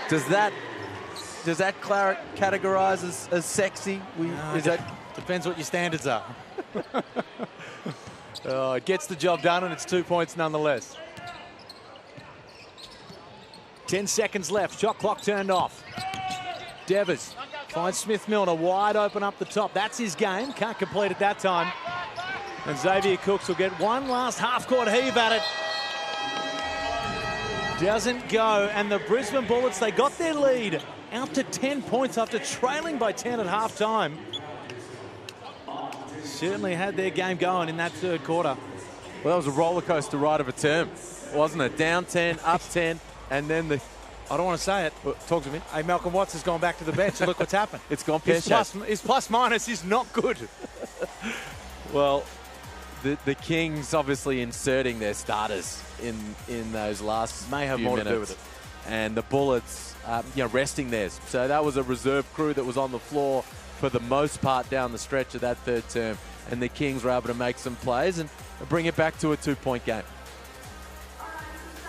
G: Does that categorize as sexy?
B: Depends what your standards are. It gets the job done, and it's 2 points nonetheless. 10 seconds left. Shot clock turned off. Devers finds Smith-Milner wide open up the top. That's his game. Can't complete it that time. And Xavier Cooks will get one last half-court heave at it. Doesn't go. And the Brisbane Bullets, they got their lead out to 10 points after trailing by 10 at half-time. Certainly had their game going in that third quarter.
G: Well, that was a roller coaster ride of a term, wasn't it? Down 10, up 10, and then the...
B: I don't want to say it.
G: Talk to me.
B: Hey, Malcolm Watts has gone back to the bench, and look what's happened.
G: It's gone
B: pear-shaped. His plus-minus is not good.
G: Well, the Kings obviously inserting their starters in those last
B: may have
G: few
B: more
G: minutes.
B: to do with it.
G: And the Bullets, resting theirs. So that was a reserve crew that was on the floor for the most part down the stretch of that third term. And the Kings were able to make some plays and bring it back to a 2-point game.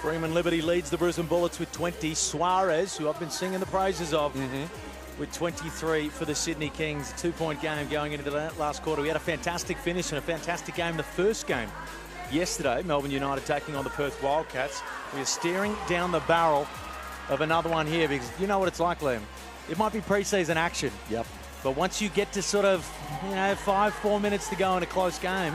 B: Freeman Liberty leads the Brisbane Bullets with 20. Suarez, who I've been singing the praises of, with 23 for the Sydney Kings. 2-point game going into the last quarter. We had a fantastic finish and a fantastic game the first game. Yesterday, Melbourne United taking on the Perth Wildcats. We are staring down the barrel of another one here because you know what it's like, Liam. It might be pre-season action.
G: Yep.
B: But once you get to sort of, 4 minutes to go in a close game,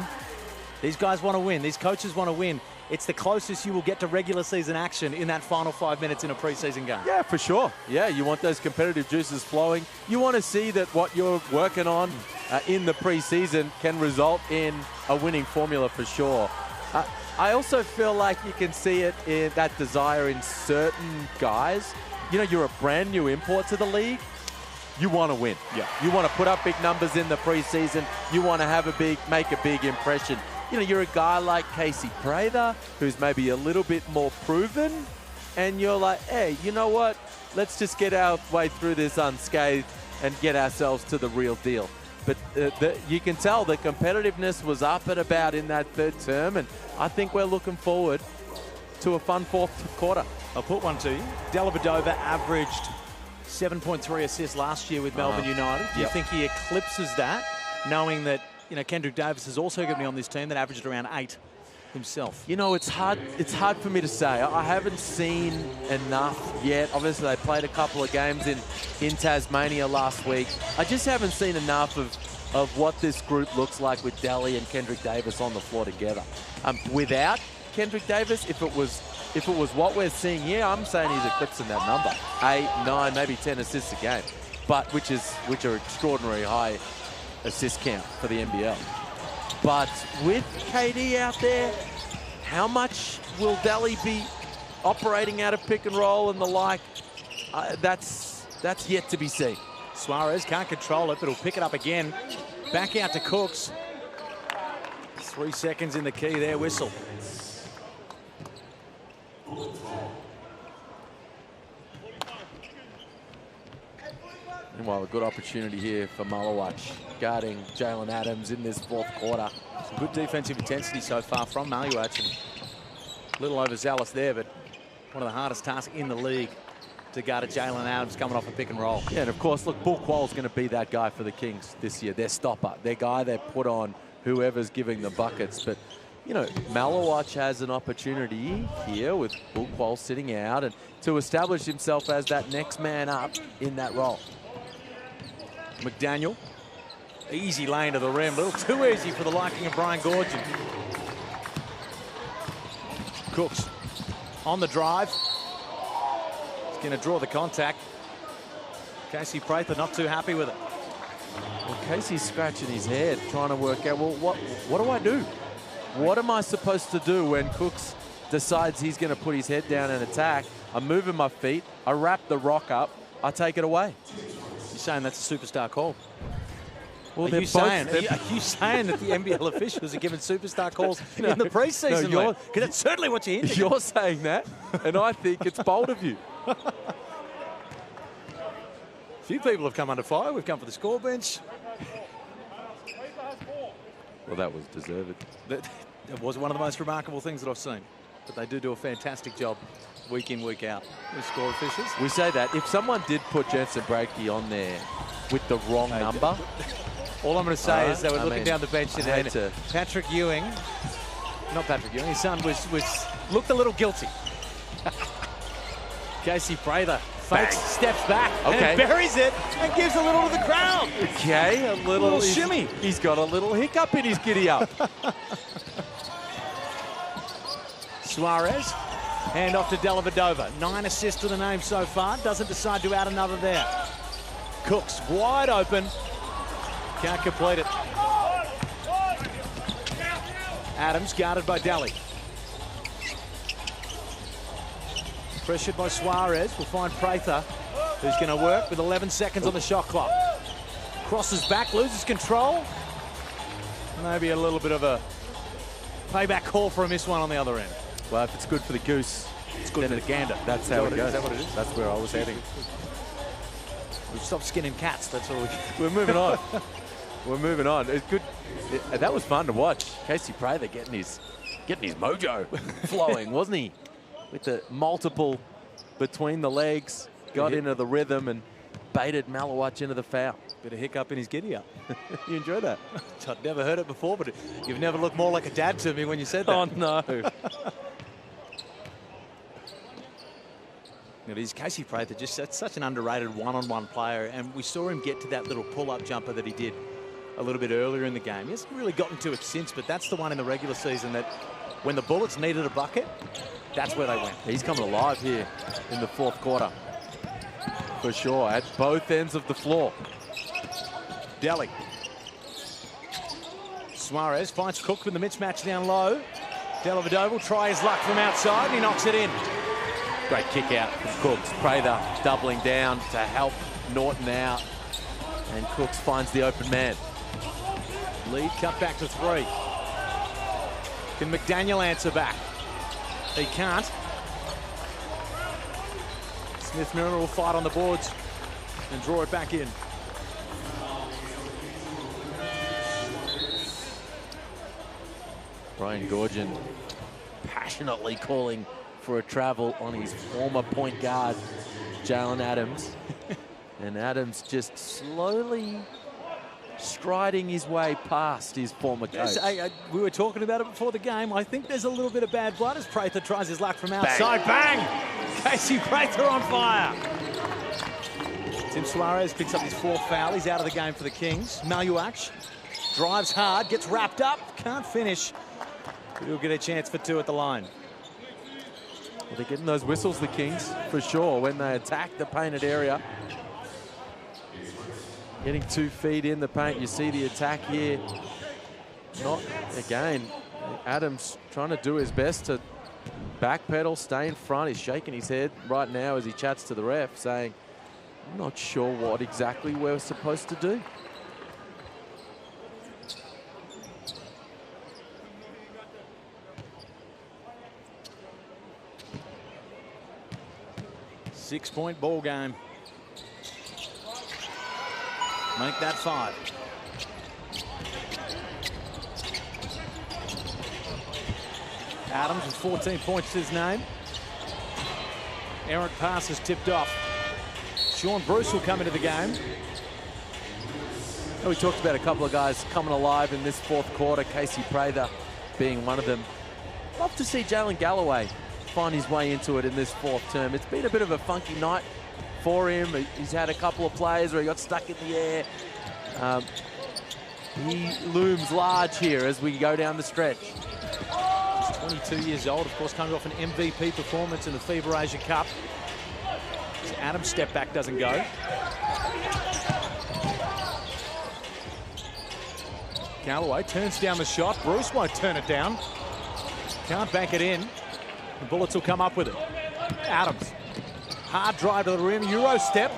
B: these guys want to win. These coaches want to win. It's the closest you will get to regular season action in that final 5 minutes in a preseason game.
G: Yeah, for sure. Yeah, you want those competitive juices flowing. You want to see that what you're working on in the preseason can result in a winning formula for sure. I also feel like you can see it in that desire in certain guys. You're a brand new import to the league. You want to win.
B: Yeah.
G: You want to put up big numbers in the preseason. You want to make a big impression. You're a guy like Casey Prather, who's maybe a little bit more proven, and you're like, hey, you know what? Let's just get our way through this unscathed and get ourselves to the real deal. But you can tell the competitiveness was up and about in that third term, and I think we're looking forward to a fun fourth quarter.
B: I'll put one to you. Dellavedova averaged 7.3 assists last year with Melbourne United. Do you think he eclipses that, knowing that Kendrick Davis is also going to be on this team that averaged around 8 himself?
G: It's hard for me to say. I haven't seen enough yet. Obviously, they played a couple of games in Tasmania last week. I just haven't seen enough of what this group looks like with Delly and Kendrick Davis on the floor together. Without Kendrick Davis, if it was what we're seeing here, I'm saying he's eclipsing that number. 8, 9, maybe 10 assists a game, but which are extraordinary high assist count for the NBL. But with KD out there, how much will Delly be operating out of pick and roll and the like? That's yet to be seen.
B: Suarez can't control it, but he'll pick it up again. Back out to Cooks. 3 seconds in the key there, whistle.
G: Meanwhile, a good opportunity here for Malawach, guarding Jalen Adams in this fourth quarter.
B: Some good defensive intensity so far from Malawach. A little overzealous there, but one of the hardest tasks in the league to guard Jalen Adams coming off a pick and roll.
G: Yeah, and of course, look, Bull Quall's going to be that guy for the Kings this year. Their stopper, their guy they put on whoever's giving the buckets. But, Malawach has an opportunity here with Bull Quall sitting out and to establish himself as that next man up in that role.
B: McDaniel, easy lane to the rim, a little too easy for the liking of Brian Gorgian. Cooks on the drive. He's going to draw the contact. Casey Prather not too happy with it.
G: Well, Casey's scratching his head, trying to work out, well, what do I do? What am I supposed to do when Cooks decides he's going to put his head down and attack? I'm moving my feet. I wrap the rock up. I take it away.
B: You're saying that's a superstar call?
G: Well,
B: are you saying that the NBL officials are giving superstar calls in the preseason?
G: No,
B: because that's certainly what you're hinting.
G: You're saying that, and I think it's bold of you.
B: A few people have come under fire. We've come for the score bench.
G: Well, that was deserved.
B: That was one of the most remarkable things that I've seen. But they do a fantastic job week in, week out. The score officials.
G: We say that. If someone did put Jensen Brakey on there with the wrong number,
B: All I'm going to say is they were looking down the bench today.
G: to...
B: Patrick Ewing, not Patrick Ewing, his son looked a little guilty. Casey Prather fakes, steps back, and buries it, and gives a little to the crowd.
G: Okay, a little
B: shimmy.
G: He's got a little hiccup in his giddy up.
B: Suarez, hand off to Dellavedova. 9 assists to the name so far. Doesn't decide to add another there. Cooks wide open. Can't complete it. Adams guarded by Daly. Pressured by Suarez. We'll find Prather, who's going to work with 11 seconds on the shot clock. Crosses back, loses control. Maybe a little bit of a payback call for a miss one on the other end.
G: Well, if it's good for the goose,
B: it's good for the gander.
G: That's how it goes.
B: Is that what it is?
G: That's where I was heading.
B: We've stopped skinning cats. That's all
G: we're moving on. We're moving on. It's good. That was fun to watch. Casey Prather getting his mojo flowing, wasn't he? With the multiple between the legs, got into the rhythm and baited Malawach into the foul.
B: Bit of hiccup in his giddy up.
G: You enjoy that?
B: I'd never heard it before, but you've never looked more like a dad to me when you said that.
G: Oh, no.
B: It is Casey Prather, just such an underrated one-on-one player, and we saw him get to that little pull-up jumper that he did a little bit earlier in the game. He hasn't really gotten to it since, but that's the one in the regular season that when the Bullets needed a bucket, that's where they went.
G: He's coming alive here in the fourth quarter. For sure, at both ends of the floor.
B: Daly. Suarez finds Cook with the mismatch down low. Dellavedova will try his luck from outside, and he knocks it in.
G: Great kick out from Cooks. Prather doubling down to help Norton out. And Cooks finds the open man.
B: Lead cut back to 3. Can McDaniel answer back? He can't. Smith-Milner will fight on the boards and draw it back in.
G: Brian Goorjian passionately calling for a travel on his former point guard, Jalen Adams. And Adams just slowly striding his way past his former coach.
B: Yes, we were talking about it before the game. I think there's a little bit of bad blood as Prather tries his luck from outside. Bang! Casey Prather on fire. Tim Suarez picks up his 4th foul. He's out of the game for the Kings. Malawach drives hard, gets wrapped up, can't finish. But he'll get a chance for 2 at the line.
G: Well, they're getting those whistles, the Kings, for sure, when they attack the painted area. Getting 2 feet in the paint. You see the attack here. Not, again, Adams trying to do his best to backpedal, stay in front. He's shaking his head right now as he chats to the ref, saying, I'm not sure what exactly we're supposed to do.
B: Six-point ball game. Make that 5. Adams with 14 points to his name. Errant pass is tipped off. Sean Bruce will come into the game.
G: We talked about a couple of guys coming alive in this fourth quarter, Casey Prather being one of them. Love to see Jalen Galloway find his way into it in this 4th term. It's been a bit of a funky night for him. He's had a couple of plays where he got stuck in the air. He looms large here as we go down the stretch.
B: He's 22 years old, of course, coming off an MVP performance in the FIBA Asia Cup. Adams' step back doesn't go. Galloway turns down the shot. Bruce won't turn it down. Can't bank it in. The Bullets will come up with it. Adams. Hard drive to the rim. Euro step.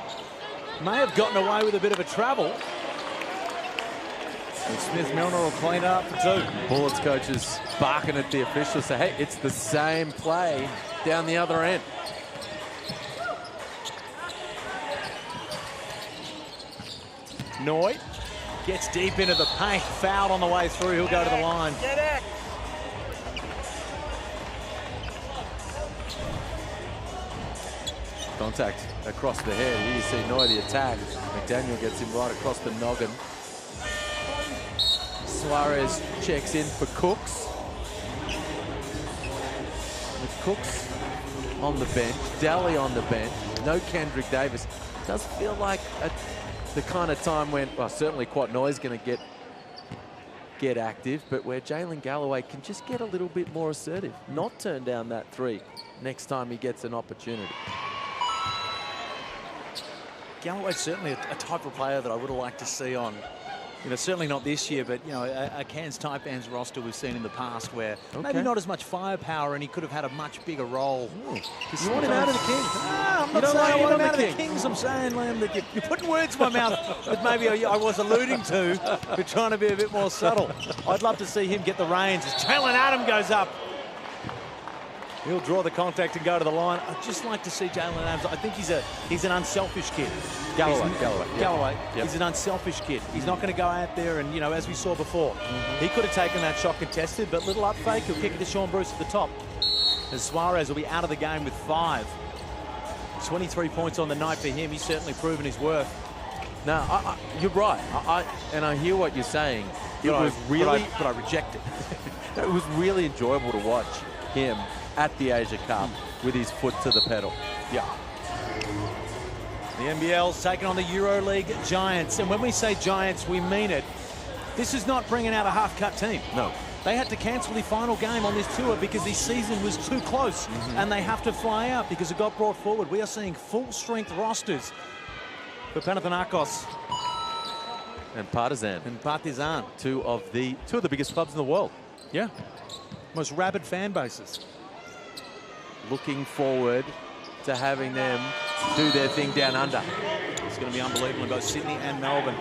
B: May have gotten away with a bit of a travel. And Smith-Milner will clean it up for 2.
G: Bullets coaches barking at the officials, say, hey, it's the same play down the other end.
B: Noy gets deep into the paint. Fouled on the way through. He'll go to the line.
E: Get it!
G: Contact across the head. Here you see Noy the attack. McDaniel gets him right across the noggin. Suarez checks in for Cooks. With Cooks on the bench, Daly on the bench, no Kendrick Davis. Does feel like the kind of time when, well, certainly Quatnoy's going to get active, but where Jalen Galloway can just get a little bit more assertive, not turn down that three next time he gets an opportunity.
O: Galloway's certainly a type of player that I would have liked to see on, certainly not this year, but, a Cairns Taipans roster we've seen in the past where maybe not as much firepower and he could have had a much bigger role.
G: You want him out of the Kings?
O: I'm not saying I want him out of the Kings. I'm saying, Lamb, that you're putting words in my mouth that maybe I was alluding to, but trying to be a bit more subtle. I'd love to see him get the reins as Jalen Adam goes up. He'll draw the contact and go to the line. I'd just like to see Jalen Adams. I think he's an unselfish kid.
G: Galloway.
O: Yep. He's an unselfish kid. He's not going to go out there and, as we saw before, he could have taken that shot contested, but little up fake, he'll kick it to Sean Bruce at the top. As Suarez will be out of the game with 5. 23 points on the night for him. He's certainly proven his worth.
G: No, you're right. I hear what you're saying. But I reject it. It was really enjoyable to watch him at the Asia Cup with his foot to the pedal.
O: Yeah. The NBL's taking on the EuroLeague Giants. And when we say Giants, we mean it. This is not bringing out a half-cut team.
G: No.
O: They had to cancel the final game on this tour because this season was too close. And they have to fly out because it got brought forward. We are seeing full-strength rosters for Panathinaikos.
G: And Partizan. Two of the biggest clubs in the world.
O: Yeah. Most rabid fan bases.
G: Looking forward to having them do their thing down under.
O: It's going to be unbelievable in both Sydney and Melbourne.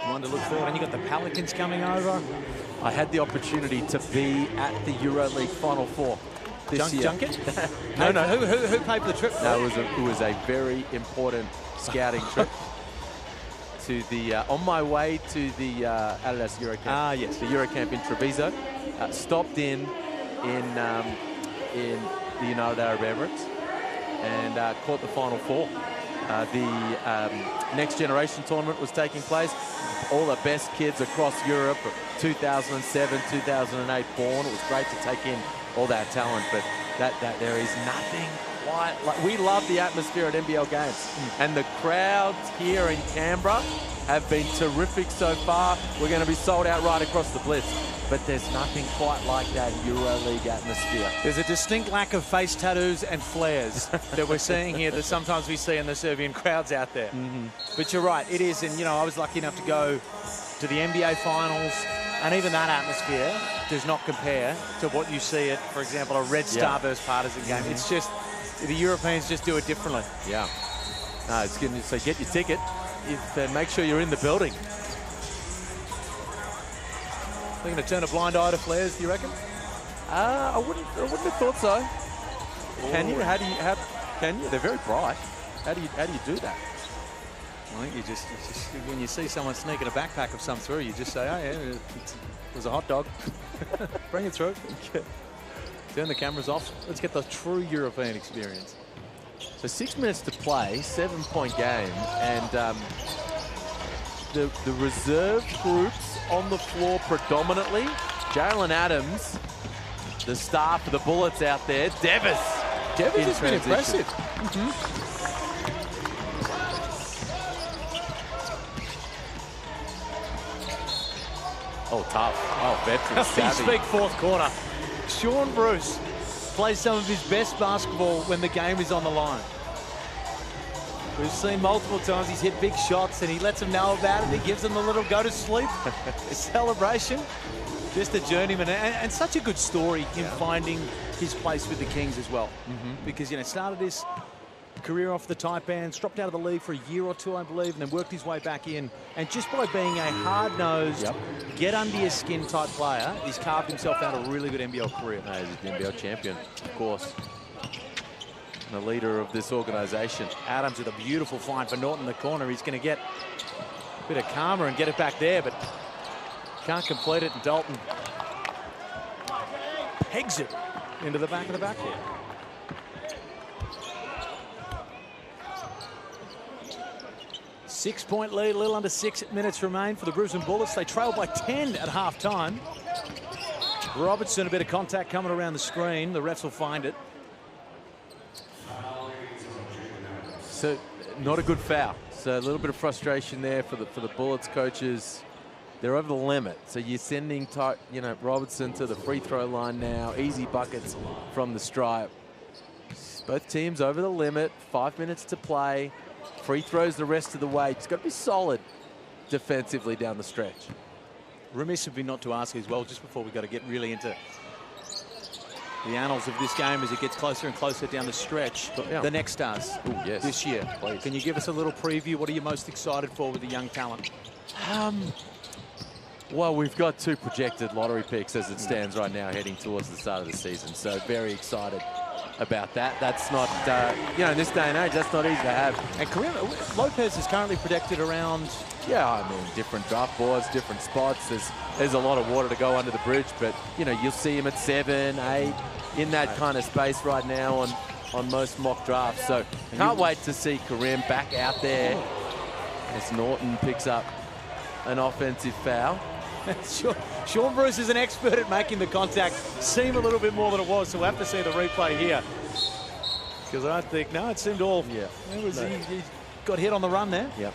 O: One to look forward. And you've got the Pelicans coming over.
G: I had the opportunity to be at the EuroLeague Final Four this year.
O: Junket?
G: No.
O: Who paid for the trip?
G: No, it was a very important scouting trip. To the on my way to the Adidas Eurocamp.
O: Yes,
G: the Eurocamp in Treviso. Stopped in the United Arab Emirates and caught the Final Four. The Next Generation tournament was taking place. All the best kids across Europe, 2007, 2008 born. It was great to take in all that talent, but that there is nothing quite like. We love the atmosphere at NBL games, and the crowds here in Canberra have been terrific so far. We're going to be sold out right across the Blitz. But there's nothing quite like that EuroLeague atmosphere.
O: There's a distinct lack of face tattoos and flares that we're seeing here that sometimes we see in the Serbian crowds out there. But you're right, it is. And, I was lucky enough to go to the NBA Finals, and even that atmosphere does not compare to what you see at, for example, a Red Star versus Partizan game. It's just, the Europeans just do it differently.
G: Yeah. No, it's good. So get your ticket. Make sure you're in the building.
O: They're going to turn a blind eye to flares, do you reckon?
G: I wouldn't have thought so. Can you? Can you? They're very bright. How do you do that?
O: I think you just when you see someone sneaking a backpack of some through, you just say, "Oh yeah, it was a hot dog. Bring it through." Turn the cameras off. Let's get the true European experience.
G: So 6 minutes to play, 7-point game, and the reserve groups on the floor predominantly. Jalen Adams, the star for the Bullets out there. Devis
O: has been impressive.
G: Oh, tough. Oh, veteran savvy.
O: Big fourth quarter. Sean Bruce plays some of his best basketball when the game is on the line. We've seen multiple times he's hit big shots and he lets them know about it. He gives them a little go to sleep celebration. Just a journeyman and such a good story him finding his place with the Kings as well. Because, started his career off the Taipans, dropped out of the league for a year or two, I believe, and then worked his way back in. And just by being a hard-nosed, get under your skin type player, he's carved himself out a really good NBL career.
G: No, he's an NBL champion, of course. The leader of this organization.
O: Adams with a beautiful find for Norton in the corner. He's going to get a bit of karma and get it back there, but can't complete it. And Dalton pegs it into the back of the backboard. 6-point lead, a little under 6 minutes remain for the Brisbane Bullets. They trail by 10 at half-time. Robertson, a bit of contact coming around the screen. The refs will find it.
G: So, not a good foul. So a little bit of frustration there for the Bullets coaches. They're over the limit. So you're sending, Robertson to the free throw line now. Easy buckets from the stripe. Both teams over the limit. 5 minutes to play. Free throws the rest of the way. It's got to be solid defensively down the stretch.
O: Remiss of me not to ask as well, just before we got to get really into the annals of this game as it gets closer and closer down the stretch.
G: Yeah.
O: The next stars this year.
G: Please.
O: Can you give us a little preview? What are you most excited for with the young talent?
G: Well, we've got 2 projected lottery picks as it stands right now heading towards the start of the season. So very excited about that. That's not, in this day and age, that's not easy to have.
O: And Karim Lopez is currently projected around...
G: Yeah, I mean, different draft boards, different spots. There's a lot of water to go under the bridge, but, you'll see him at 7, 8, in that kind of space right now on most mock drafts. So can't wait to see Karim back out there as Norton picks up an offensive foul.
O: Sean Bruce is an expert at making the contact seem a little bit more than it was, so we'll have to see the replay here. Because I think, no, it seemed all...
G: Yeah.
O: He got hit on the run there.
G: Yeah.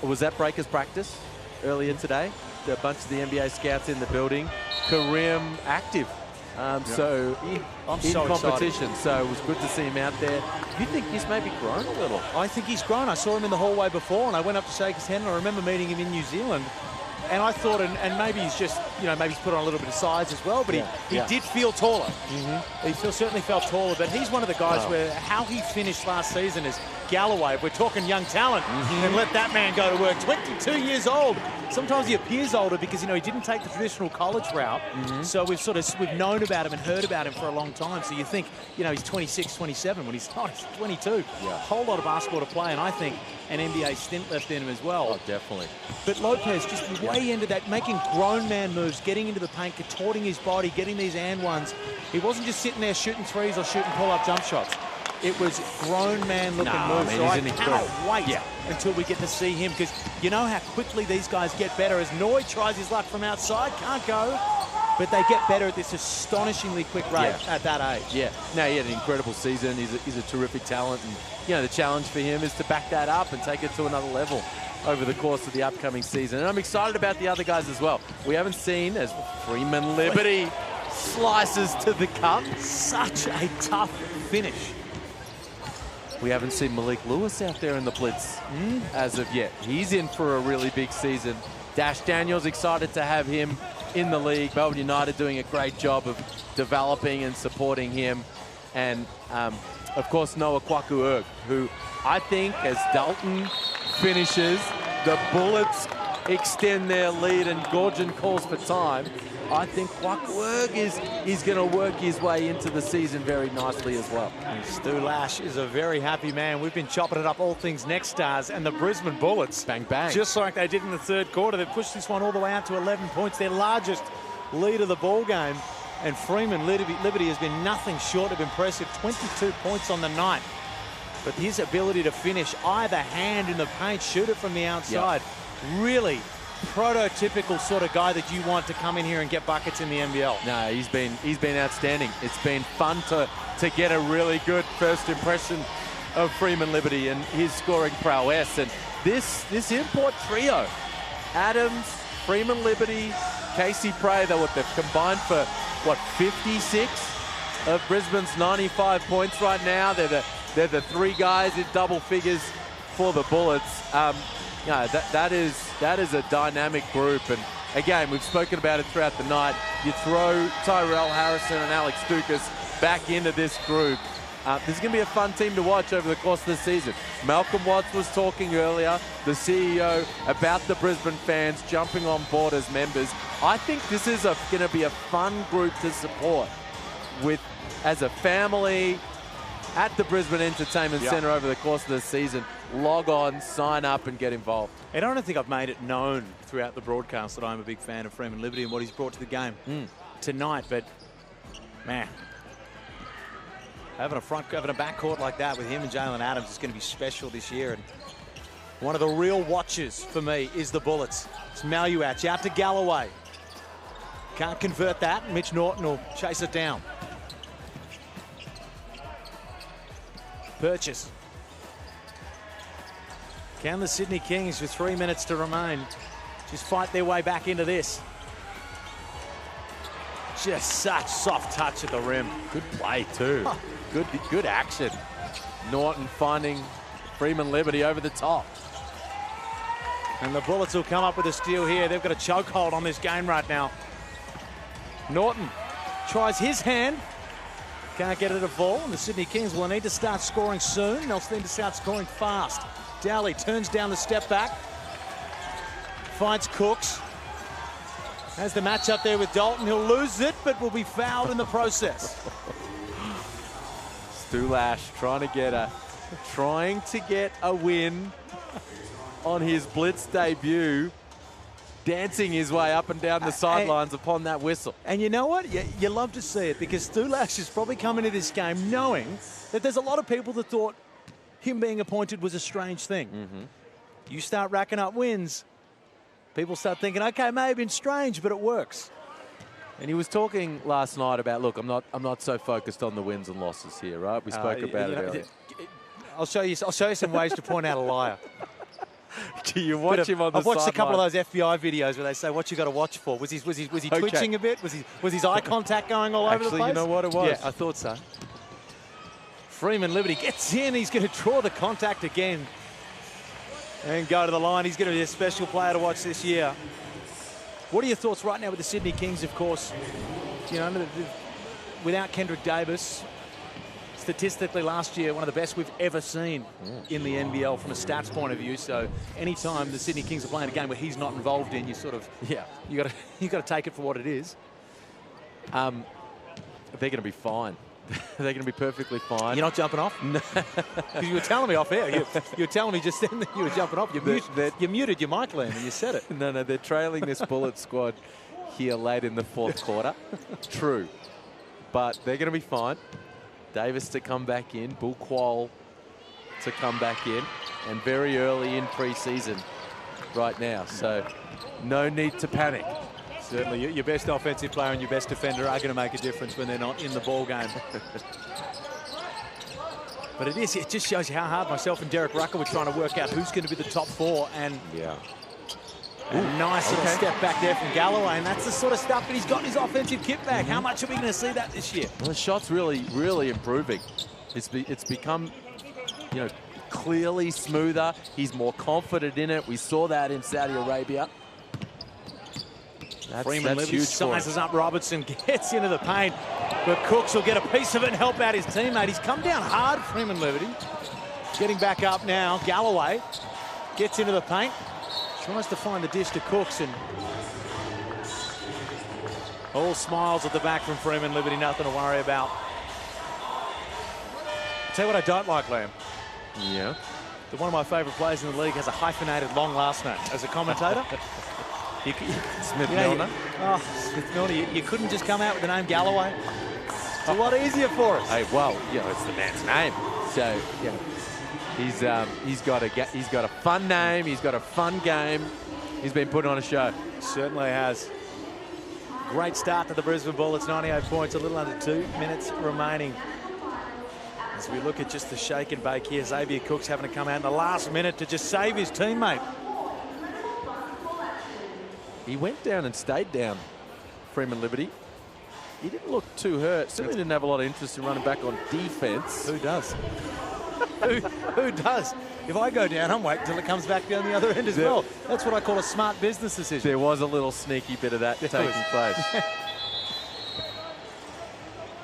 G: Was that Breakers practice earlier today? A bunch of the NBA scouts in the building. Karim active. So in competition.
O: Excited.
G: So it was good to see him out there. You think he's maybe grown a little?
O: I think he's grown. I saw him in the hallway before, and I went up to shake his hand, and I remember meeting him in New Zealand. And I thought, and maybe he's just, maybe he's put on a little bit of size as well, but he did feel taller. He certainly felt taller, but he's one of the guys where how he finished last season is Galloway. If we're talking young talent, and let that man go to work. 22 years old. Sometimes he appears older because, he didn't take the traditional college route. So we've known about him and heard about him for a long time. So you think, he's 26, 27 when he's not. He's 22. Yeah. A whole lot of basketball to play, and I think an NBA stint left in him as well.
G: Oh, definitely.
O: But Lopez just way into that, making grown man moves, getting into the paint, contorting his body, getting these and ones. He wasn't just sitting there shooting threes or shooting pull-up jump shots. It was grown man looking moves. So I cannot wait until we get to see him, because you know how quickly these guys get better. As Noy tries his luck from outside, can't go. But they get better at this astonishingly quick rate at that age.
G: Yeah. No, he had an incredible season. He's a terrific talent. And, the challenge for him is to back that up and take it to another level over the course of the upcoming season. And I'm excited about the other guys as well. We haven't seen as Freeman Liberty slices to the cup.
O: Such a tough finish.
G: We haven't seen Malik Lewis out there in the Blitz as of yet. He's in for a really big season. Dash Daniels, excited to have him in the league. Melbourne United doing a great job of developing and supporting him. And, of course, Noah Kwaku-Erg, who I think as Dalton finishes, the Bullets extend their lead and Gorgon calls for time. I think Kwaku-Erg is going to work his way into the season very nicely as well.
O: And Stu Lash is a very happy man. We've been chopping it up all things Next Stars, and the Brisbane Bullets,
G: bang, bang,
O: just like they did in the third quarter, they've pushed this one all the way out to 11 points, their largest lead of the ball game. And Freeman Liberty has been nothing short of impressive. 22 points on the night. But his ability to finish either hand in the paint, shoot it from the outside, really prototypical sort of guy that you want to come in here and get buckets in the NBL.
G: No, he's been outstanding. It's been fun to get a really good first impression of Freeman Liberty and his scoring prowess. And this import trio, Adams, Freeman Liberty, Casey Prey, they've combined for, 56 of Brisbane's 95 points right now. They're the 3 guys in double figures for the Bullets. That is a dynamic group, and again, we've spoken about it throughout the night. You throw Tyrell Harrison and Alex Dukas back into this group. This is going to be a fun team to watch over the course of the season. Malcolm Watts was talking earlier, the CEO, about the Brisbane fans jumping on board as members. I think this is going to be a fun group to support as a family at the Brisbane Entertainment Centre over the course of the season. Log on, sign up, and get involved.
O: And I don't think I've made it known throughout the broadcast that I'm a big fan of Freeman Liberty and what he's brought to the game tonight. But, man, having a backcourt like that with him and Jalen Adams is going to be special this year. And
B: One of the real watchers for me is the Bullets. It's Maluach out to Galloway. Can't convert that. Mitch Norton will chase it down. Purchase. Can the Sydney Kings, with 3 minutes to remain, just fight their way back into this? Just such soft touch at the rim.
G: Good play too. Good action. Norton finding Freeman Liberty over the top.
B: And the Bullets will come up with a steal here. They've got a chokehold on this game right now. Norton tries his hand. Can't get it to fall. And the Sydney Kings will need to start scoring soon. They'll need to start scoring fast. Dowley turns down the step back. Finds Cooks. Has the match up there with Dalton. He'll lose it, but will be fouled in the process.
G: Stu Lash trying to get a win on his Blitz debut, dancing his way up and down the sidelines upon that whistle.
B: And you know what? You love to see it, because Stu Lash is probably coming into this game knowing that there's a lot of people that thought him being appointed was a strange thing. You start racking up wins, people start thinking, okay, it may have been strange, but it works.
G: And he was talking last night about, look, I'm not so focused on the wins and losses here, right? We spoke about it earlier.
B: I'll show you some ways to point out a liar.
G: Do you watch him on the
B: I've watched a couple
G: sideline?
B: of those FBI videos where they say, what you got to watch for? Was he twitching a bit? Was his eye contact going all over the place?
G: Actually, you know what it was?
B: Yeah, I thought so. Freeman Liberty gets in. He's going to draw the contact again and go to the line. He's going to be a special player to watch this year. What are your thoughts right now with the Sydney Kings, of course? You know, without Kendrick Davis, statistically last year, one of the best we've ever seen in the NBL from a stats point of view. So anytime the Sydney Kings are playing a game where he's not involved in, you sort of, you got to take it for what it is.
G: They're going to be fine. They're going to be perfectly fine.
B: You're not jumping off? No. Because you were telling me off air. You were telling me just then that you were jumping off. You muted your mic, Liam, and you said it.
G: No, they're trailing this Bullet squad here late in the fourth quarter. True. But they're going to be fine. Davis to come back in. Bull Quall to come back in. And very early in pre-season right now. So no need to panic.
B: Certainly, your best offensive player and your best defender are going to make a difference when they're not in the ball game. But it just shows you how hard myself and Derek Rucker were trying to work out who's going to be the top four. And a nice little step back there from Galloway. And that's the sort of stuff that he's got in his offensive kit bag. How much are we going to see that this year?
G: Well, the shot's really, really improving. It's become, clearly smoother. He's more confident in it. We saw that in Saudi Arabia.
B: Freeman Liberty sizes up Robertson, gets into the paint, but Cooks will get a piece of it and help out his teammate. He's come down hard, Freeman Liberty. Getting back up now, Galloway gets into the paint, tries to find the dish to Cooks, and all smiles at the back from Freeman Liberty, nothing to worry about. I'll tell you what I don't like, Liam.
G: Yeah?
B: That one of my favourite players in the league has a hyphenated long last name. As a commentator,
G: Smith-Milner.
B: Smith-Milner, you couldn't just come out with the name Galloway. It's a lot easier for us.
G: Hey, well, it's the man's name. So, he's got a fun name. He's got a fun game. He's been put on a show.
B: Certainly has. Great start to the Brisbane Bullets. 98 points, a little under 2 minutes remaining. As we look at just the shake and bake here, Xavier Cook's having to come out in the last minute to just save his teammate.
G: He went down and stayed down, Freeman Liberty. He didn't look too hurt. Certainly didn't have a lot of interest in running back on defense.
B: Who does? Who does? If I go down, I'm waiting until it comes back down the other end as well. That's what I call a smart business decision.
G: There was a little sneaky bit of that taking place.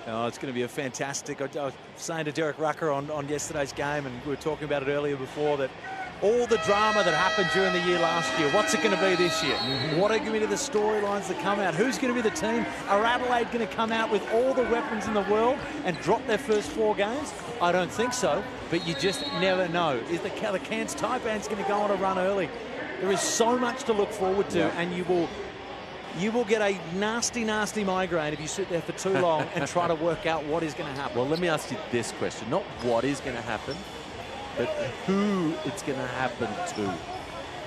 B: Oh, it's going to be a fantastic. I was saying to Derek Rucker on yesterday's game, and we were talking about it earlier before, that all the drama that happened during the year last year, what's it going to be this year? What are going to be the storylines that come out? Who's going to be the team? Are Adelaide going to come out with all the weapons in the world and drop their first 4 games? I don't think so, but you just never know. Is the Cairns Taipans going to go on a run early? There is so much to look forward to, and you will get a nasty, nasty migraine if you sit there for too long and try to work out what is going to happen.
G: Well, let me ask you this question. Not what is going to happen, but who it's going to happen to.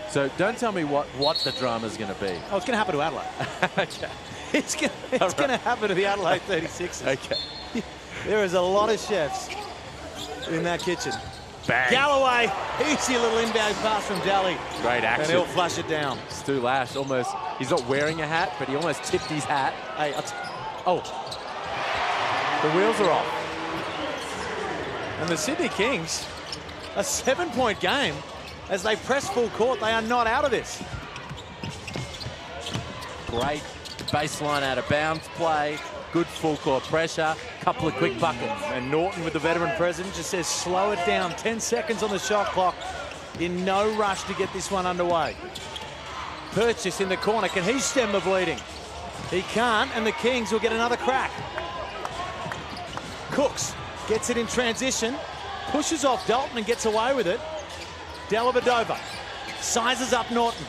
G: So don't tell me what the drama's going to be.
B: Oh, it's going to happen to Adelaide.
G: Okay.
B: It's going to happen to the Adelaide 36ers.
G: Okay.
B: There is a lot of chefs in that kitchen.
G: Bang.
B: Galloway, easy little inbound pass from Daly.
G: Great action.
B: And he'll flush it down.
G: Stu Lash almost, he's not wearing a hat, but he almost tipped his hat.
B: Hey,
G: oh, the wheels are off.
B: And the Sydney Kings, a 7-point game. As they press full court, they are not out of this.
G: Great baseline out of bounds play. Good full court pressure. Couple of quick buckets.
B: And Norton with the veteran presence just says slow it down. 10 seconds on the shot clock. In no rush to get this one underway. Purchase in the corner. Can he stem the bleeding? He can't, and the Kings will get another crack. Cooks gets it in transition. Pushes off Dalton and gets away with it. Dellavedova sizes up Norton.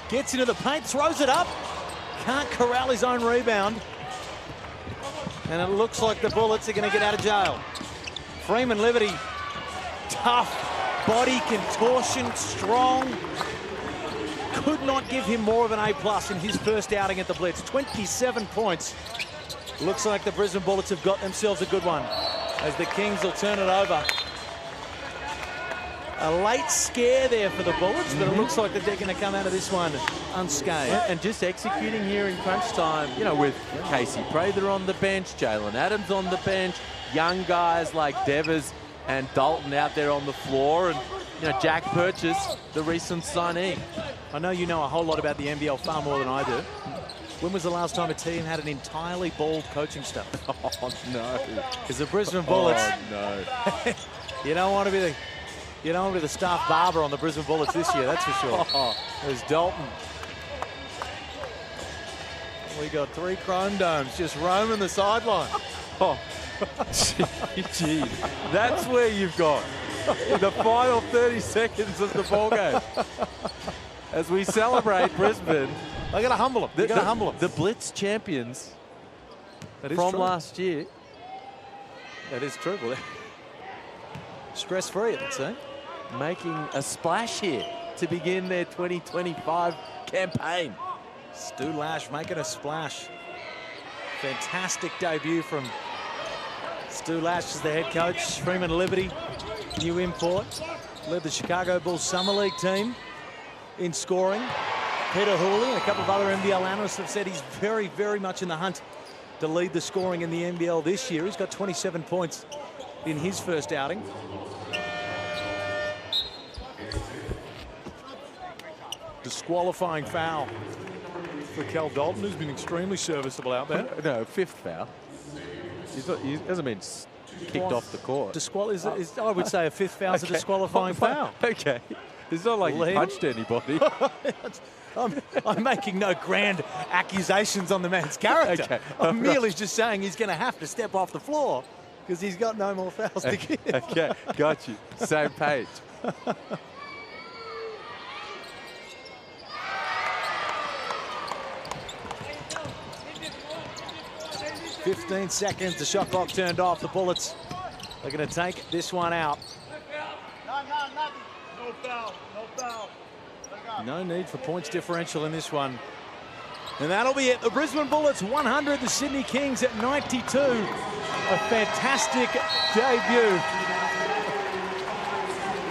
B: Gets into the paint, throws it up. Can't corral his own rebound. And it looks like the Bullets are going to get out of jail. Freeman Liberty, tough, body contortion, strong. Could not give him more of an A+ in his first outing at the Blitz. 27 points. Looks like the Brisbane Bullets have got themselves a good one as the Kings will turn it over. A late scare there for the Bullets, but it looks like that they're going to come out of this one unscathed.
G: And just executing here in crunch time, you know, with Casey Prather on the bench, Jalen Adams on the bench, young guys like Devers and Dalton out there on the floor, and, you know, Jack Purchase, the recent signee.
B: I know you know a whole lot about the NBL far more than I do. When was the last time a team had an entirely bald coaching staff?
G: Oh, no.
B: Because the Brisbane Bullets...
G: Oh, no.
B: You don't want to be the staff barber on the Brisbane Bullets this year, that's for sure. There's Dalton. We got 3 chrome domes just roaming the sideline.
G: Oh, gee, that's where you've gone. In the final 30 seconds of the ball game. As we celebrate Brisbane.
B: I got to humble them.
G: The Blitz champions from last year.
B: That is true. Well, stress-free, it seems.
G: Making a splash here to begin their 2025 campaign.
B: Stu Lash making a splash. Fantastic debut from Stu Lash as the head coach. Freeman Liberty, new import, led the Chicago Bulls Summer League team in scoring. Peter Hooley and a couple of other NBL analysts have said he's very, very much in the hunt to lead the scoring in the NBL this year. He's got 27 points in his first outing. Disqualifying foul for Cal Dalton, who's been extremely serviceable out there.
G: No, 5th foul. He hasn't been kicked off the court.
B: I would say a 5th foul is a disqualifying foul.
G: Okay. It's not like he punched anybody.
B: I'm making no grand accusations on the man's character.
G: Okay.
B: I'm merely just saying he's going to have to step off the floor because he's got no more fouls to give.
G: Okay, got you. Same page.
B: 15 seconds, the shot clock turned off. The Bullets are going to take this one out.
E: No foul.
B: No need for points differential in this one. And that'll be it. The Brisbane Bullets 100, the Sydney Kings at 92. A fantastic debut.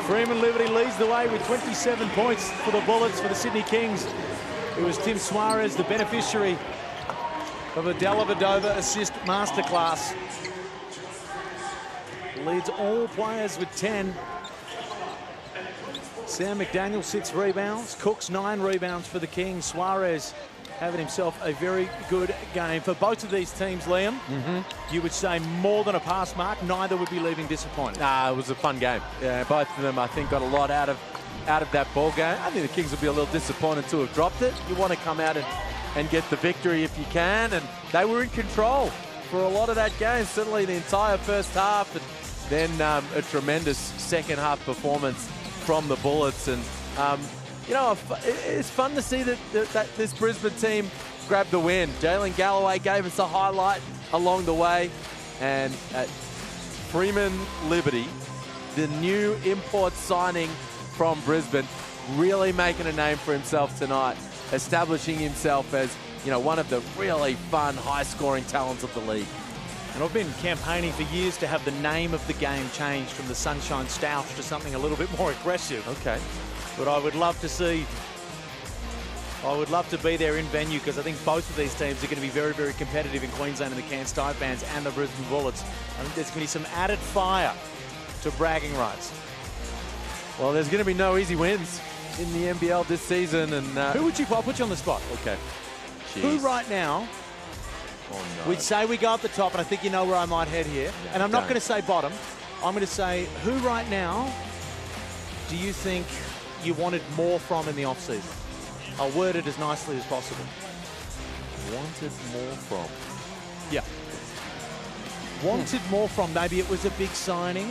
B: Freeman Liberty leads the way with 27 points for the Bullets. For the Sydney Kings, it was Tim Suarez, the beneficiary of a Dellavedova assist masterclass. Leads all players with 10. Sam McDaniel 6 rebounds. Cooks 9 rebounds for the Kings. Suarez having himself a very good game. For both of these teams, Liam, you would say more than a pass mark. Neither would be leaving disappointed.
G: It was a fun game. Yeah, both of them, I think, got a lot out of that ball game. I think the Kings will be a little disappointed to have dropped it. You want to come out and get the victory if you can, and they were in control for a lot of that game, certainly the entire first half, and then a tremendous second half performance from the Bullets. And you know, it's fun to see that this Brisbane team grabbed the win. Jalen Galloway gave us a highlight along the way, and Freeman Liberty the new import signing from Brisbane, really making a name for himself tonight, establishing himself as, you know, one of the really fun, high-scoring talents of the league.
B: And I've been campaigning for years to have the name of the game changed from the Sunshine Stoush to something a little bit more aggressive.
G: Okay.
B: But I would love to see, I would love to be there in venue, because I think both of these teams are going to be very, very competitive in Queensland and the Cairns Taipans and the Brisbane Bullets. I think there's going to be some added fire to bragging rights.
G: Well, there's going to be no easy wins in the NBL this season. And
B: who would you, I'll put you on the spot.
G: Okay. Jeez.
B: Who right now, we'd say we go up the top, and I think you know where I might head here.
G: Yeah,
B: and I'm not going to say bottom. I'm going to say, who right now do you think you wanted more from in the offseason? I'll word it as nicely as possible.
G: Wanted more from?
B: Yeah. Wanted more from. Maybe it was a big signing.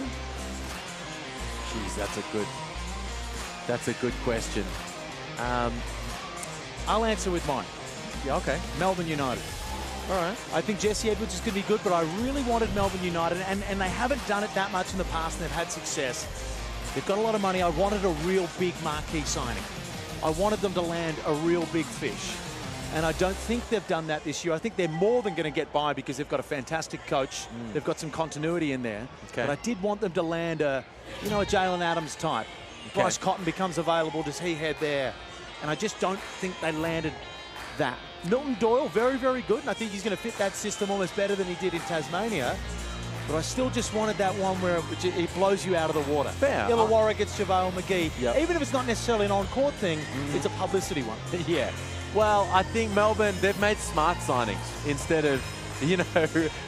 G: Jeez, that's a good question.
B: I'll answer with mine.
G: Yeah, okay.
B: Melbourne United.
G: All right.
B: I think Jesse Edwards is going to be good, but I really wanted Melbourne United, and they haven't done it that much in the past, and they've had success. They've got a lot of money. I wanted a real big marquee signing. I wanted them to land a real big fish. And I don't think they've done that this year. I think they're more than going to get by because they've got a fantastic coach. They've got some continuity in there.
G: Okay.
B: But I did want them to land a Jalen Adams type.
G: Okay.
B: Bryce Cotton becomes available. Does he head there? And I just don't think they landed that. Milton Doyle, very, very good. And I think he's going to fit that system almost better than he did in Tasmania. But I still just wanted that one where it blows you out of the water.
G: Fair.
B: Illawarra gets JaVale McGee.
G: Yep.
B: Even if it's not necessarily an on-court thing, it's a publicity one.
G: Yeah. Well, I think Melbourne, they've made smart signings instead of,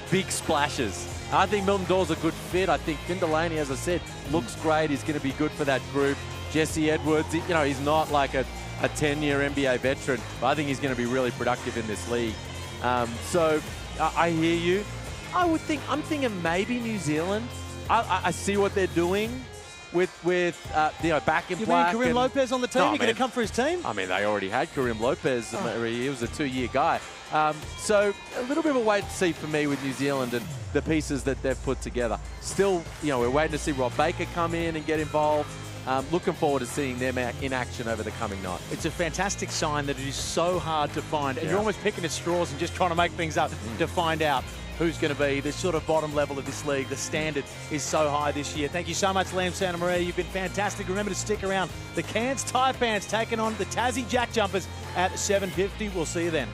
G: big splashes. I think Milton Doyle's a good fit. I think Finn Delaney, as I said, looks great. He's going to be good for that group. Jesse Edwards, he's not like a 10-year NBA veteran, but I think he's going to be really productive in this league. So I hear you. I'm thinking maybe New Zealand. I see what they're doing with back in black.
B: You mean Karim Lopez on the team? You're going to come for his team?
G: I mean, they already had Karim Lopez. He was a 2-year guy. So a little bit of a wait and see for me with New Zealand and the pieces that they've put together. Still, we're waiting to see Rob Baker come in and get involved. Looking forward to seeing them in action over the coming night.
B: It's a fantastic sign that it is so hard to find. And you're almost picking at straws and just trying to make things up to find out who's going to be the sort of bottom level of this league. The standard is so high this year. Thank you so much, Liam Santa Maria. You've been fantastic. Remember to stick around. The Cairns Taipans taking on the Tassie Jack Jumpers at 7:50. We'll see you then.